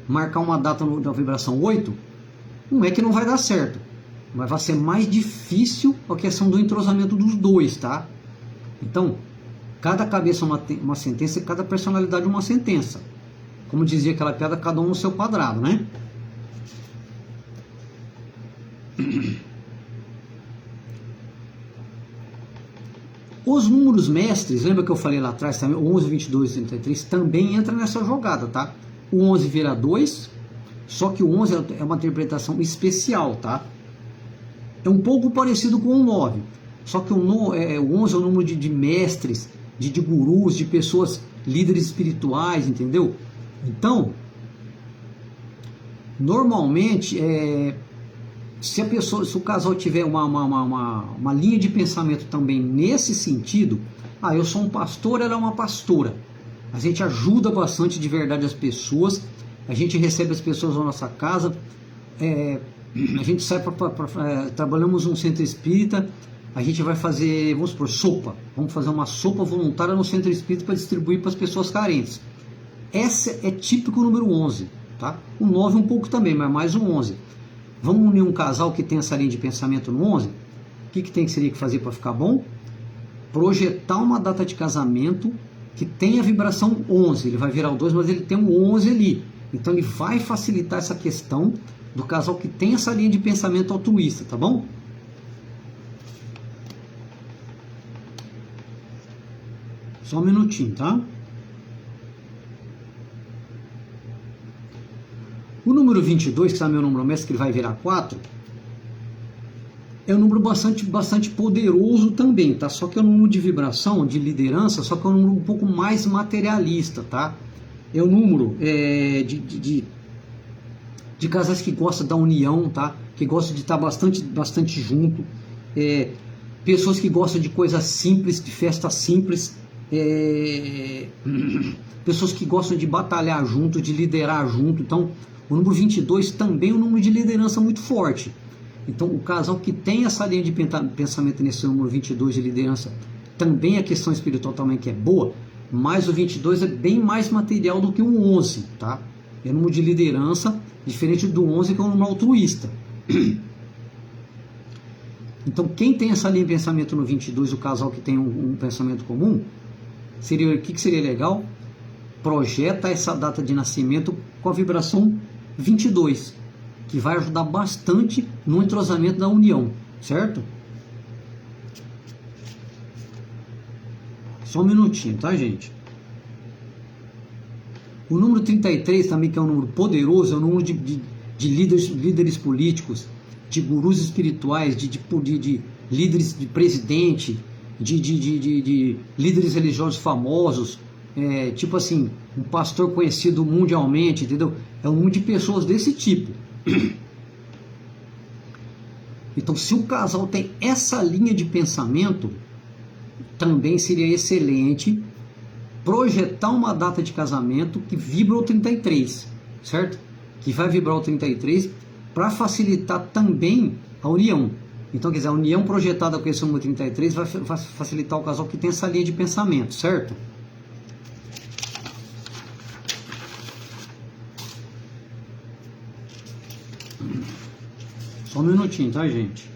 marcar uma data da vibração 8, não é que não vai dar certo, mas vai ser mais difícil a questão do entrosamento dos dois, tá? Então, cada cabeça uma sentença e cada personalidade uma sentença. Como dizia aquela piada, cada um no seu quadrado, né? Os números mestres, lembra que eu falei lá atrás também, o 11, 22 e 33, também entra nessa jogada, tá? O 11 vira 2, só que o 11 é uma interpretação especial, tá? É um pouco parecido com o 9, só que o 11 é o número de mestres, de gurus, de pessoas, líderes espirituais, entendeu? Então, normalmente, se o casal tiver uma linha de pensamento também nesse sentido, eu sou um pastor, ela é uma pastora, a gente ajuda bastante de verdade as pessoas, a gente recebe as pessoas na nossa casa, a gente sai trabalhamos num centro espírita, a gente vai fazer, vamos supor, sopa, vamos fazer uma sopa voluntária no centro espírita para distribuir para as pessoas carentes. Essa é típico número 11, tá? O 9 um pouco também, mas mais o 11. Vamos unir um casal que tem essa linha de pensamento no 11? O que seria que fazer para ficar bom? Projetar uma data de casamento que tenha a vibração 11. Ele vai virar o 2, mas ele tem um 11 ali. Então ele vai facilitar essa questão do casal que tem essa linha de pensamento altruísta, tá bom? Só um minutinho, tá? O número 22, que está meu número mestre, que ele vai virar 4, é um número bastante poderoso também, tá? Só que é um número de vibração, de liderança, só que é um número um pouco mais materialista, tá? É um número de casais que gostam da união, tá? Que gostam de estar bastante junto, pessoas que gostam de coisas simples, de festas simples, pessoas que gostam de batalhar junto, de liderar junto. Então, o número 22 também é um número de liderança muito forte. Então, o casal que tem essa linha de pensamento nesse número 22 de liderança, também a questão espiritual também que é boa, mas o 22 é bem mais material do que o 11, tá? É um número de liderança, diferente do 11, que é um número altruísta. Então, quem tem essa linha de pensamento no 22, o casal que tem um pensamento comum, seria, o que seria legal? Projeta essa data de nascimento com a vibração 22, que vai ajudar bastante no entrosamento da união, certo? Só um minutinho, tá, gente? O número 33 também, que é um número poderoso, é um número de líderes políticos, de gurus espirituais, de líderes de presidente, de líderes religiosos famosos, tipo assim, um pastor conhecido mundialmente, entendeu? É um número de pessoas desse tipo. Então, se o casal tem essa linha de pensamento, também seria excelente projetar uma data de casamento que vibra o 33, certo? Que vai vibrar o 33 para facilitar também a união. Então, quer dizer, a união projetada com esse número 33 vai facilitar o casal que tem essa linha de pensamento, certo? Só um minutinho, tá, gente?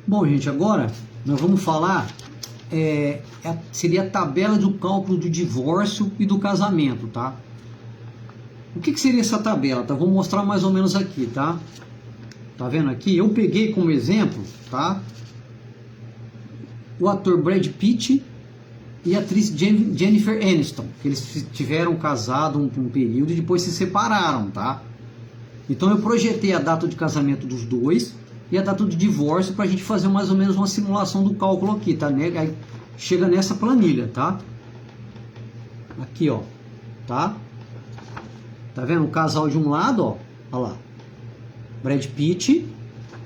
Bom, gente, agora nós vamos falar, seria a tabela do cálculo do divórcio e do casamento, tá? O que seria essa tabela? Tá? Vou mostrar mais ou menos aqui, tá? Tá vendo aqui? Eu peguei como exemplo, tá? O ator Brad Pitt e a atriz Jennifer Aniston, que eles tiveram casado um período e depois se separaram, tá? Então eu projetei a data de casamento dos dois e a data do divórcio para a gente fazer mais ou menos uma simulação do cálculo aqui, tá? Aí chega nessa planilha, tá? Aqui, ó, tá? Tá vendo? O casal de um lado, ó, olha lá, Brad Pitt,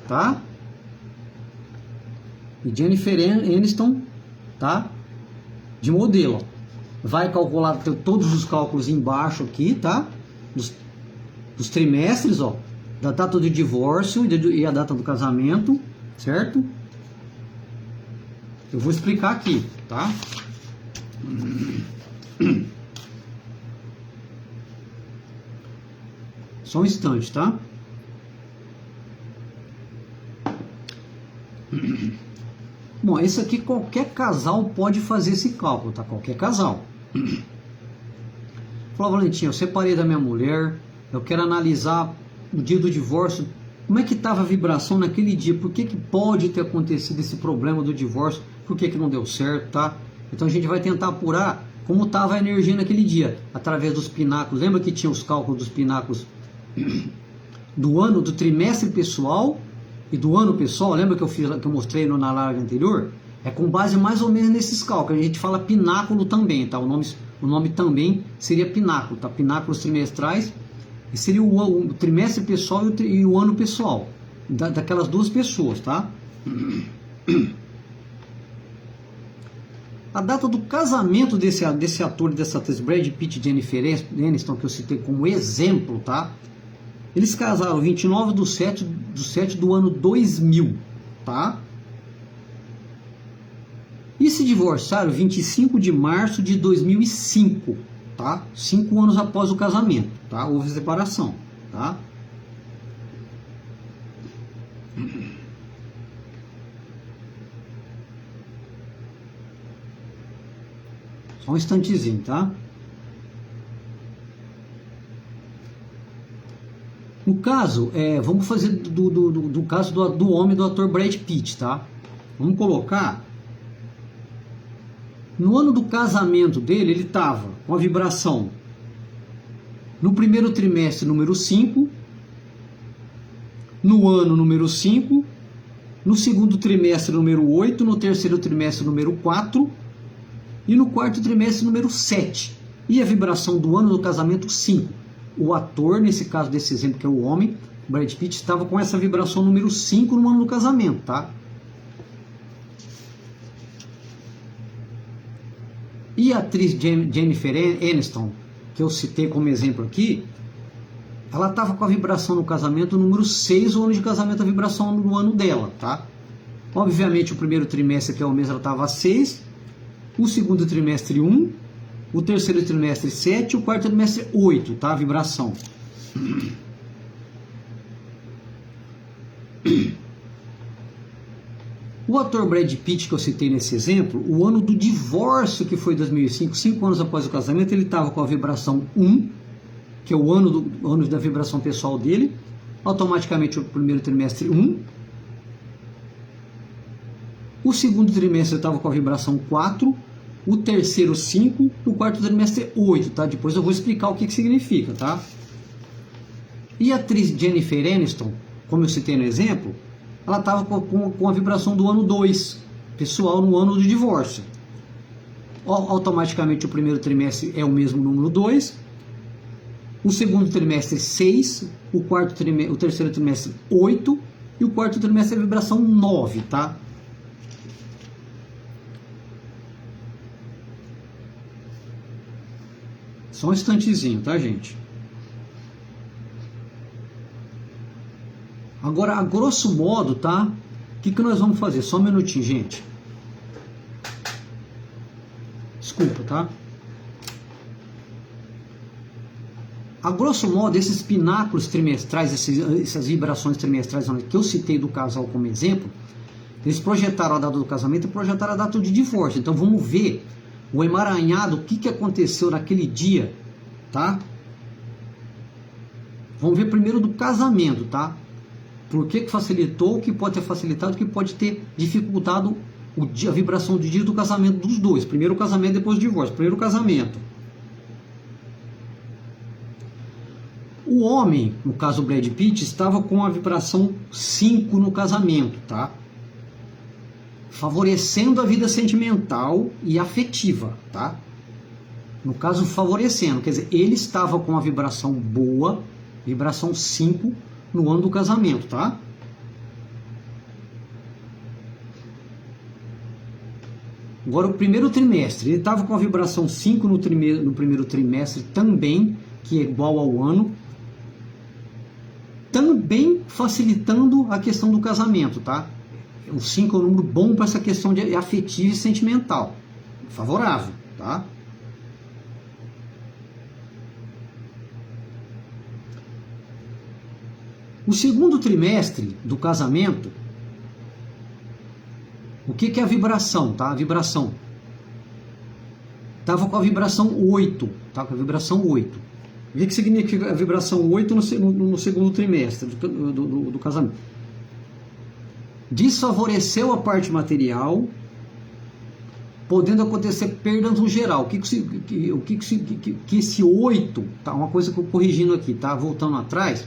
tá? E Jennifer Aniston, tá? De modelo, ó. Vai calcular todos os cálculos embaixo aqui, tá? Dos trimestres, ó, da data do divórcio e a data do casamento, certo? Eu vou explicar aqui, tá? Só um instante, tá? Bom, esse aqui qualquer casal pode fazer esse cálculo, tá? Qualquer casal. Falou, Valentim, eu separei da minha mulher, eu quero analisar o dia do divórcio, como é que estava a vibração naquele dia, por que pode ter acontecido esse problema do divórcio, por que não deu certo, tá? Então a gente vai tentar apurar como estava a energia naquele dia, através dos pináculos. Lembra que tinha os cálculos dos pináculos do ano, do trimestre pessoal e do ano pessoal? Lembra que eu mostrei na live anterior? É com base mais ou menos nesses cálculos. A gente fala pináculo também, tá? O nome também seria pináculo, tá? Pináculos trimestrais, e seria o trimestre pessoal e o ano pessoal daquelas duas pessoas, tá? A data do casamento desse ator e dessa atriz, Brad Pitt e Jennifer Aniston, que eu citei como exemplo, tá? Eles casaram 29/7 do ano 2000, tá? E se divorciaram 25 de março de 2005, tá? 5 anos após o casamento, tá? Houve separação, tá? Só um instantezinho, tá? No caso, vamos fazer do caso do homem do ator Brad Pitt, tá? Vamos colocar. No ano do casamento dele, ele estava com a vibração no primeiro trimestre número 5, no ano número 5, no segundo trimestre número 8, no terceiro trimestre número 4 e no quarto trimestre número 7. E a vibração do ano do casamento 5. O ator, nesse caso desse exemplo que é o homem, Brad Pitt, estava com essa vibração número 5 no ano do casamento, tá? E a atriz Jennifer Aniston, que eu citei como exemplo aqui, ela estava com a vibração no casamento número 6, o ano de casamento, a vibração no ano dela, tá? Obviamente o primeiro trimestre, que é o mês, ela estava 6, o segundo trimestre 1, o terceiro trimestre 7, o quarto trimestre 8, tá? A vibração. O ator Brad Pitt, que eu citei nesse exemplo, o ano do divórcio, que foi 2005, 5 anos após o casamento, ele estava com a vibração 1, que é o ano da vibração pessoal dele, automaticamente o primeiro trimestre 1, o segundo trimestre estava com a vibração 4, o terceiro 5, o quarto trimestre 8, tá? Depois eu vou explicar o que significa, tá? E a atriz Jennifer Aniston, como eu citei no exemplo, ela estava com a vibração do ano 2, pessoal, no ano do divórcio. Automaticamente o primeiro trimestre é o mesmo número 2, o segundo trimestre 6, o terceiro trimestre 8 e o quarto trimestre é a vibração 9, tá? Só um instantezinho, tá, gente? Agora, a grosso modo, tá? O que nós vamos fazer? Só um minutinho, gente. Desculpa, tá? A grosso modo, esses pináculos trimestrais, essas vibrações trimestrais que eu citei do casal como exemplo, eles projetaram a data do casamento e projetaram a data de divórcio. Então vamos ver o emaranhado, o que aconteceu naquele dia, tá? Vamos ver primeiro do casamento, tá? Por que facilitou, o que pode ter facilitado, o que pode ter dificultado a vibração do dia do casamento dos dois. Primeiro o casamento, depois o divórcio. Primeiro o casamento. O homem, no caso Brad Pitt, estava com a vibração 5 no casamento, tá? Favorecendo a vida sentimental e afetiva, tá? No caso, favorecendo, quer dizer, ele estava com a vibração boa, vibração 5, no ano do casamento, tá? Agora, o primeiro trimestre, ele estava com a vibração 5 no primeiro trimestre também, que é igual ao ano, também facilitando a questão do casamento, tá? O 5 é um número bom para essa questão de afetiva e sentimental, favorável, tá? O segundo trimestre do casamento, o que é a vibração, tá? A vibração estava com a vibração 8, tá? Com a vibração 8. O que significa a vibração 8 no segundo trimestre do casamento? Desfavoreceu a parte material, podendo acontecer perdas no geral. Que esse 8, tá? Uma coisa que eu corrigindo aqui, tá? Voltando atrás,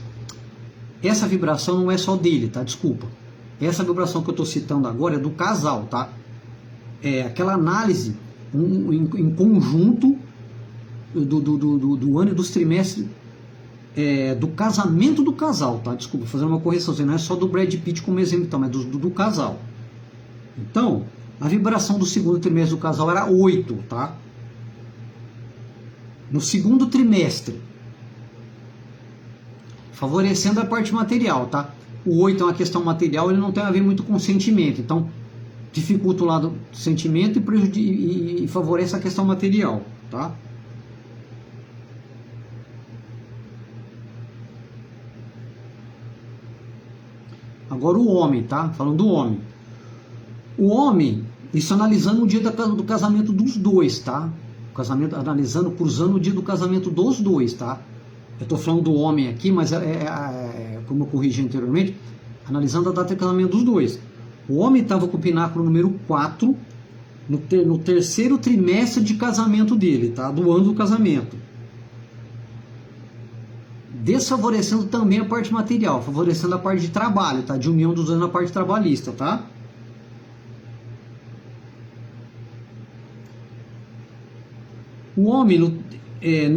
essa vibração não é só dele, tá? Desculpa. Essa vibração que eu estou citando agora é do casal, tá? É aquela análise em conjunto do ano e dos trimestres do casamento do casal, tá? Desculpa, fazendo uma correção, não é só do Brad Pitt como exemplo, então, é do casal. Então, a vibração do segundo trimestre do casal era 8, tá? No segundo trimestre, favorecendo a parte material, tá? O 8 é uma questão material, ele não tem a ver muito com sentimento, então dificulta o lado do sentimento e favorece a questão material, tá? Agora o homem, tá? Falando do homem. O homem, isso analisando o dia do casamento dos dois, tá? O casamento, analisando, cruzando o dia do casamento dos dois, tá? Eu estou falando do homem aqui, mas como eu corrigi anteriormente, analisando a data de casamento dos dois. O homem estava com o pináculo número 4 no terceiro trimestre de casamento dele, tá? Do ano do casamento. Desfavorecendo também a parte material, favorecendo a parte de trabalho, tá? De união dos dois na parte trabalhista, tá? O homem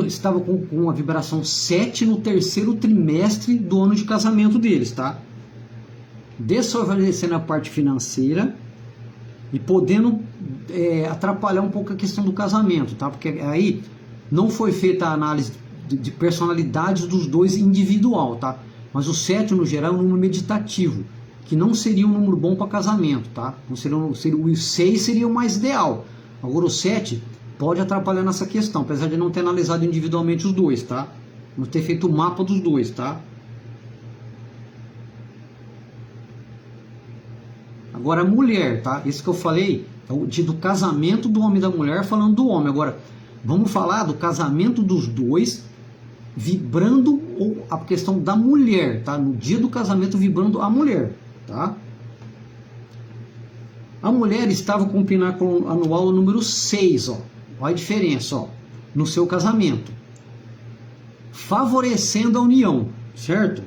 estava com uma vibração 7 no terceiro trimestre do ano de casamento deles, tá? Desfavorecendo a parte financeira e podendo atrapalhar um pouco a questão do casamento, tá? Porque aí não foi feita a análise de personalidades dos dois individual, tá? Mas o 7 no geral é um número meditativo, que não seria um número bom para casamento, tá? Não seria o 6 seria o mais ideal. Agora o 7 pode atrapalhar nessa questão, apesar de não ter analisado individualmente os dois, tá? Não ter feito o mapa dos dois, tá? Agora a mulher, tá? Isso que eu falei é o dia do casamento do homem e da mulher, falando do homem. Agora, vamos falar do casamento dos dois, vibrando ou a questão da mulher, tá? No dia do casamento, vibrando a mulher, tá? A mulher estava com o pináculo anual número 6, ó. Olha a diferença, ó, no seu casamento. Favorecendo a união, certo?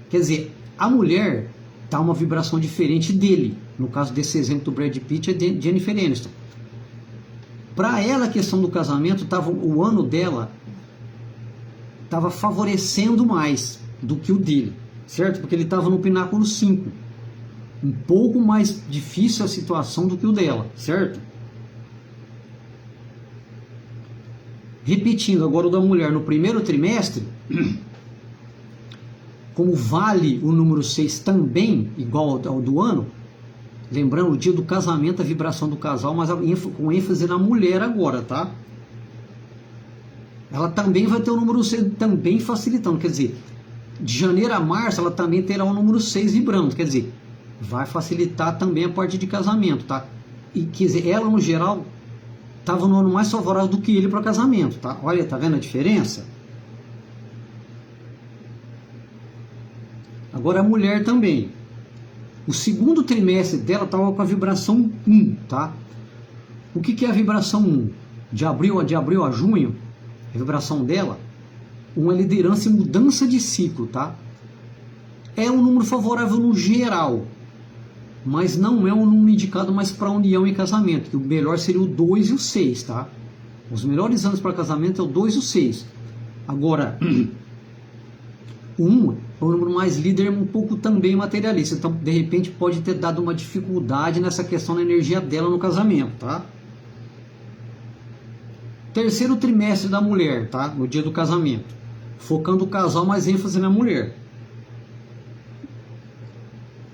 Quer dizer, a mulher está uma vibração diferente dele. No caso desse exemplo do Brad Pitt, é Jennifer Aniston. Para ela, a questão do casamento, o ano dela estava favorecendo mais do que o dele, certo? Porque ele estava no pináculo 5. Um pouco mais difícil a situação do que o dela, certo? Repetindo agora o da mulher no primeiro trimestre, como vale o número 6 também, igual ao do ano, lembrando o dia do casamento, a vibração do casal, mas com ênfase na mulher agora, tá? Ela também vai ter o número 6 também facilitando, quer dizer, de janeiro a março ela também terá o número 6 vibrando, quer dizer, vai facilitar também a parte de casamento, tá? E quer dizer, ela no geral estava no ano mais favorável do que ele para casamento, tá? Olha, tá vendo a diferença? Agora a mulher também. O segundo trimestre dela estava com a vibração 1, tá? O que é a vibração 1? De abril a junho, a vibração dela, uma liderança e mudança de ciclo, tá? É um número favorável no geral, mas não é um número indicado mais para união e casamento, que o melhor seria o 2 e o 6, tá? Os melhores anos para casamento é o 2 e o 6. Agora, o 1 é um número mais líder, um pouco também materialista, então de repente pode ter dado uma dificuldade nessa questão da energia dela no casamento, tá? Terceiro trimestre da mulher, tá? No dia do casamento, focando o casal, mais ênfase na mulher.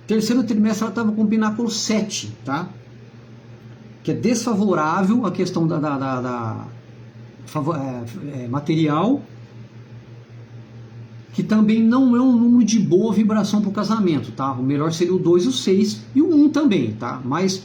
Terceiro trimestre ela estava com o pináculo 7, tá? Que é desfavorável a questão material, que também não é um número de boa vibração para o casamento, tá? O melhor seria o 2 e o 6 e o 1 também, tá? Mas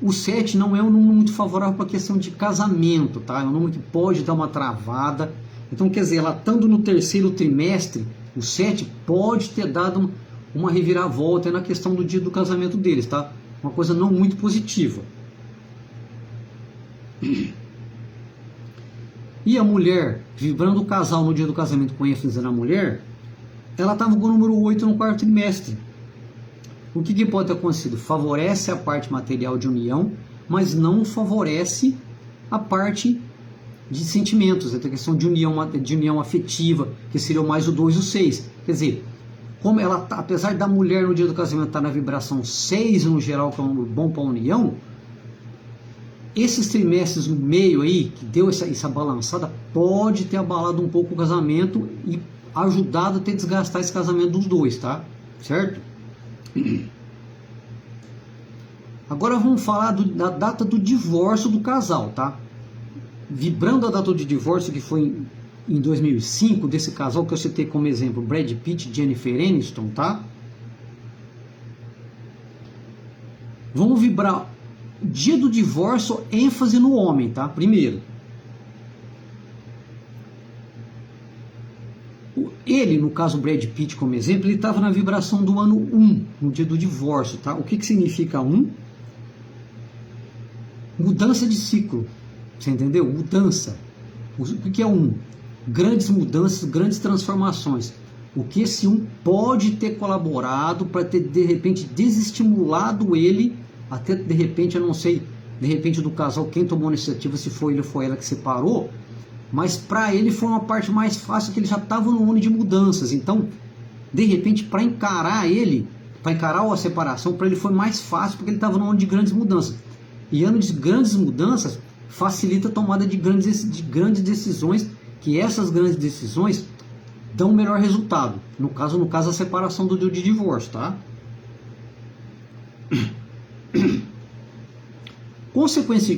o 7 não é um número muito favorável para a questão de casamento, tá? É um número que pode dar uma travada. Então, quer dizer, ela estando no terceiro trimestre, o 7 pode ter dado uma reviravolta na questão do dia do casamento deles, tá? Uma coisa não muito positiva. E a mulher, vibrando o casal no dia do casamento com ênfase na mulher, ela estava com o número 8 no quarto trimestre. O que pode ter acontecido? Favorece a parte material de união, mas não favorece a parte de sentimentos, a questão de união afetiva, que seria mais o 2 e o 6. Quer dizer, como ela, apesar da mulher no dia do casamento estar na vibração 6 no geral, que é um número bom para a união, esses trimestres no meio aí, que deu essa balançada, pode ter abalado um pouco o casamento e ajudado a ter desgastar esse casamento dos dois, tá? Certo? Agora vamos falar da data do divórcio do casal, tá? Vibrando a data do divórcio, que foi em 2005, desse casal que eu citei como exemplo, Brad Pitt e Jennifer Aniston, tá? Vamos vibrar dia do divórcio, ênfase no homem, tá? Primeiro. Ele, no caso Brad Pitt como exemplo, ele estava na vibração do ano 1, no dia do divórcio, tá? O que significa 1? Mudança de ciclo, você entendeu? Mudança. O que é 1? Grandes mudanças, grandes transformações. O que esse 1 pode ter colaborado para ter, de repente, desestimulado ele, até de repente, eu não sei, de repente do casal, quem tomou a iniciativa, se foi ele ou foi ela que separou, mas para ele foi uma parte mais fácil, que ele já estava no ano de mudanças. Então, de repente, para encarar a separação, para ele foi mais fácil, porque ele estava no ano de grandes mudanças. E ano de grandes mudanças facilita a tomada de grandes decisões, que essas grandes decisões dão um melhor resultado. No caso a separação do de divórcio, tá?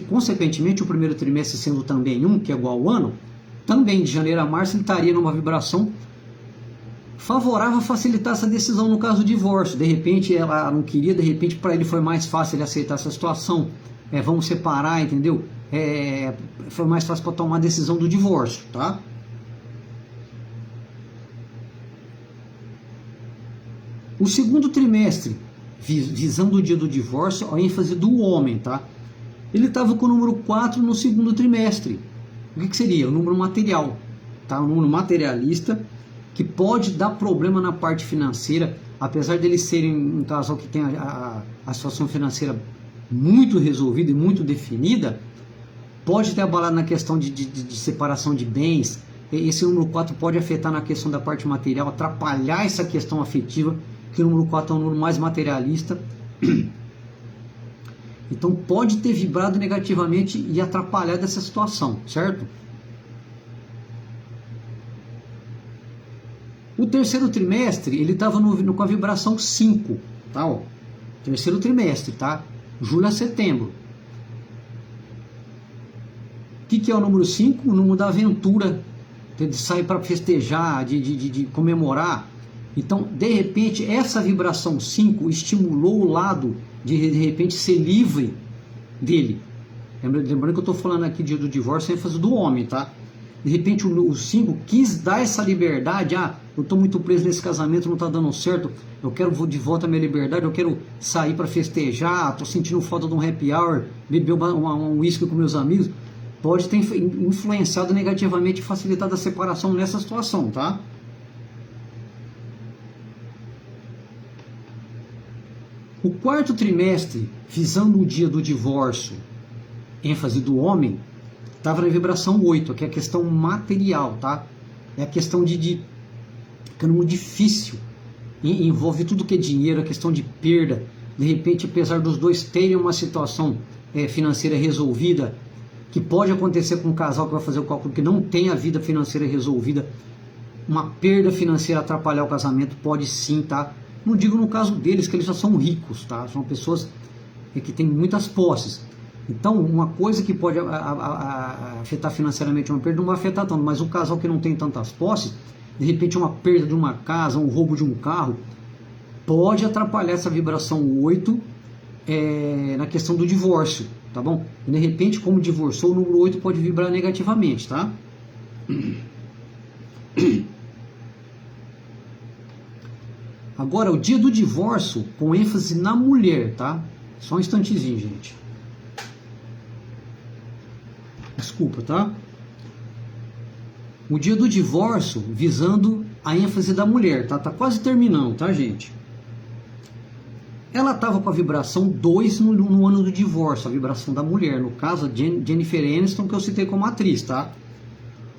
Consequentemente, o primeiro trimestre sendo também 1, que é igual ao ano, também de janeiro a março ele estaria numa vibração favorável a facilitar essa decisão no caso do divórcio. De repente ela não queria, de repente para ele foi mais fácil ele aceitar essa situação. Vamos separar, entendeu? Foi mais fácil para tomar a decisão do divórcio, tá? O segundo trimestre, visando o dia do divórcio, a ênfase do homem, tá? Ele estava com o número 4 no segundo trimestre. O que seria? O número material, tá? O número materialista, que pode dar problema na parte financeira, apesar deles serem um casal que tem a situação financeira muito resolvida e muito definida, pode ter abalado na questão de separação de bens. Esse número 4 pode afetar na questão da parte material, atrapalhar essa questão afetiva, que o número 4 é um número mais materialista. Então pode ter vibrado negativamente e atrapalhado essa situação, certo? O terceiro trimestre, ele estava com a vibração 5, tá? Ó, terceiro trimestre, tá? Julho a setembro. O que é o número 5? O número da aventura, de sair para festejar, de comemorar. Então, de repente, essa vibração 5 estimulou o lado de repente ser livre dele. Lembrando que eu estou falando aqui do divórcio, ênfase do homem, tá? De repente o 5 quis dar essa liberdade. Eu estou muito preso nesse casamento, não está dando certo, eu quero de volta a minha liberdade, eu quero sair para festejar, estou sentindo falta de um happy hour, beber um uísque com meus amigos. Pode ter influenciado negativamente e facilitado a separação nessa situação, tá? O quarto trimestre, visando o dia do divórcio, ênfase do homem, estava na vibração 8, que é a questão material, tá? É a questão que é um número difícil, envolve tudo que é dinheiro, a questão de perda. De repente, apesar dos dois terem uma situação financeira resolvida, que pode acontecer com um casal que vai fazer o cálculo que não tem a vida financeira resolvida, uma perda financeira atrapalhar o casamento, pode sim, tá? Não digo no caso deles, que eles já são ricos, tá? São pessoas que têm muitas posses. Então, uma coisa que pode afetar financeiramente uma perda não vai afetar tanto, mas um casal que não tem tantas posses, de repente uma perda de uma casa, um roubo de um carro, pode atrapalhar essa vibração 8 na questão do divórcio, tá bom? E de repente, como divorciou, o número 8 pode vibrar negativamente, tá? Agora, o dia do divórcio, com ênfase na mulher, tá? Só um instantezinho, gente. Desculpa, tá? O dia do divórcio, visando a ênfase da mulher, tá? Tá quase terminando, tá, gente? Ela estava com a vibração 2 no ano do divórcio, a vibração da mulher. No caso, a Jennifer Aniston, que eu citei como atriz, tá?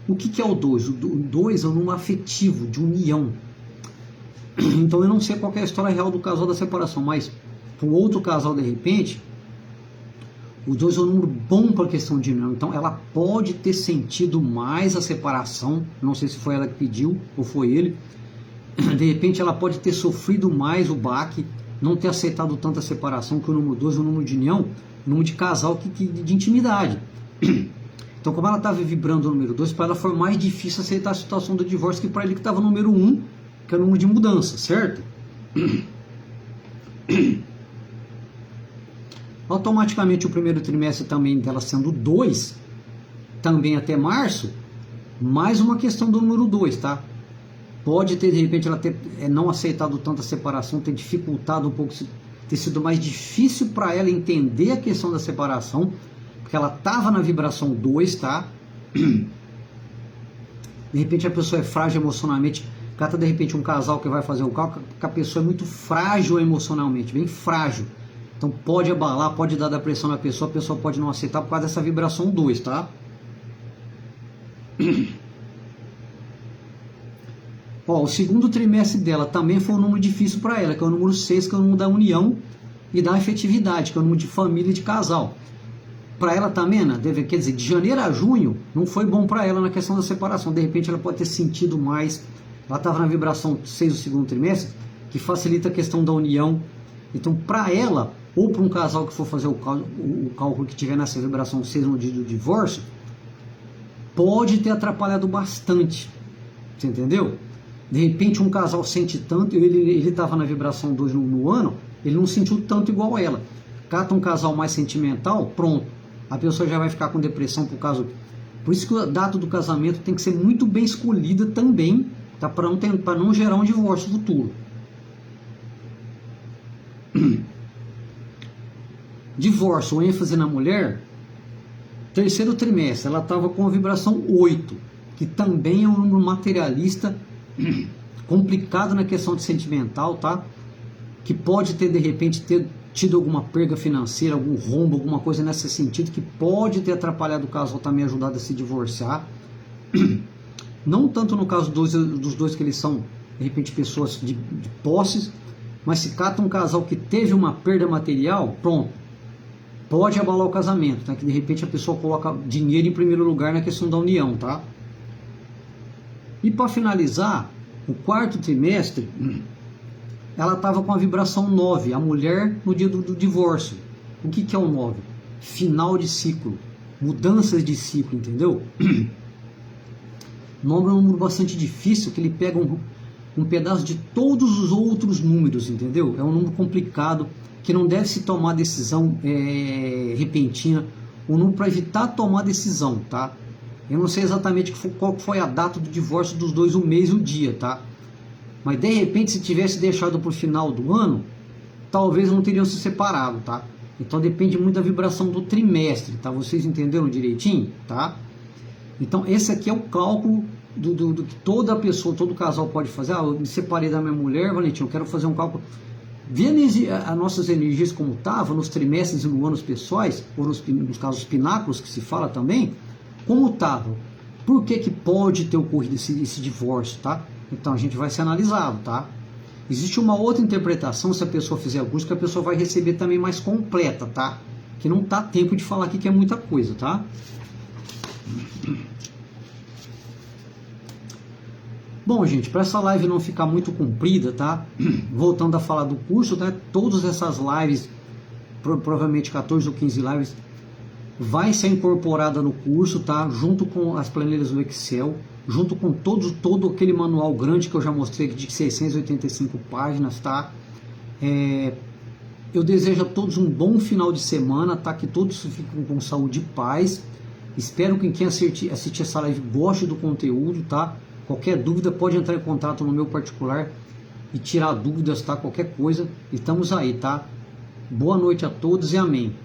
O que é o 2? O 2 é um número afetivo, de união. Então eu não sei qual é a história real do casal da separação, mas para o outro casal, de repente, o 2 é um número bom para a questão de união. Então ela pode ter sentido mais a separação, não sei se foi ela que pediu ou foi ele. De repente ela pode ter sofrido mais o baque, não ter aceitado tanto a separação, que o número 2 é um número de união, um número de casal de intimidade. Então, como ela estava vibrando o número 2, para ela foi mais difícil aceitar a situação do divórcio que para ele que estava no número 1, que é o número de mudança, certo? Automaticamente o primeiro trimestre também dela sendo 2, também até março, mais uma questão do número 2, tá? Pode ter, de repente, ela ter não aceitado tanto a separação, ter dificultado um pouco, ter sido mais difícil para ela entender a questão da separação, porque ela estava na vibração 2, tá? De repente a pessoa é frágil emocionalmente, cata de repente um casal que vai fazer o cálculo, que a pessoa é muito frágil emocionalmente, bem frágil. Então pode abalar, pode dar depressão na pessoa, a pessoa pode não aceitar por causa dessa vibração 2, tá? Ó, o segundo trimestre dela também foi um número difícil para ela, que é o número 6, que é o número da união e da afetividade, que é o número de família e de casal. Para ela também, né, quer dizer, de janeiro a junho, não foi bom para ela na questão da separação. De repente ela pode ter sentido mais, ela estava na vibração 6 do segundo trimestre, que facilita a questão da união. Então, para ela, ou para um casal que for fazer o cálculo que tiver nessa vibração 6 no dia do divórcio, pode ter atrapalhado bastante. Você entendeu? De repente um casal sente tanto, ele estava na vibração 2 no ano, ele não sentiu tanto igual a ela. Cata um casal mais sentimental, pronto. A pessoa já vai ficar com depressão por causa... Por isso que a data do casamento tem que ser muito bem escolhida também, tá? Para não gerar um divórcio futuro. Divórcio, ou ênfase na mulher, terceiro trimestre, ela estava com a vibração 8, que também é um número materialista, complicado na questão de sentimental, tá? Que pode ter, de repente, tido alguma perda financeira, algum rombo, alguma coisa nesse sentido, que pode ter atrapalhado o casal, também ajudado a se divorciar. Não tanto no caso dos dois que eles são, de repente, pessoas de posses, mas se cata um casal que teve uma perda material, pronto, pode abalar o casamento, tá? Que de repente a pessoa coloca dinheiro em primeiro lugar na questão da união, tá? E para finalizar, o quarto trimestre, ela estava com a vibração 9, a mulher no dia do divórcio. O que é o 9? Final de ciclo, mudanças de ciclo, entendeu? O número é um número bastante difícil, que ele pega um pedaço de todos os outros números, entendeu? É um número complicado, que não deve se tomar decisão repentina, um número para evitar tomar decisão, tá? Eu não sei exatamente qual foi a data do divórcio dos dois, o mês e o dia, tá? Mas de repente, se tivesse deixado para o final do ano, talvez não teriam se separado, tá? Então depende muito da vibração do trimestre, tá? Vocês entenderam direitinho, tá? Então esse aqui é o cálculo do que toda pessoa, todo casal pode fazer. Ah, eu me separei da minha mulher, Valentim, eu quero fazer um cálculo. Vê as nossas energias como estavam nos trimestres e nos anos pessoais, ou nos casos pináculos que se fala também, como estavam. Por que pode ter ocorrido esse divórcio, tá? Então a gente vai ser analisado, tá? Existe uma outra interpretação, se a pessoa fizer a busca, a pessoa vai receber também mais completa, tá? Que não tá tempo de falar aqui que é muita coisa, tá? Bom, gente, para essa live não ficar muito comprida, tá? Voltando a falar do curso, né? Todas essas lives, provavelmente 14 ou 15 lives, vai ser incorporada no curso, tá? Junto com as planilhas do Excel, junto com todo aquele manual grande que eu já mostrei aqui de 685 páginas, tá? Eu desejo a todos um bom final de semana, tá? Que todos fiquem com saúde e paz. Espero que quem assistir essa live goste do conteúdo, tá? Qualquer dúvida pode entrar em contato no meu particular e tirar dúvidas, tá? Qualquer coisa, estamos aí, tá? Boa noite a todos e amém.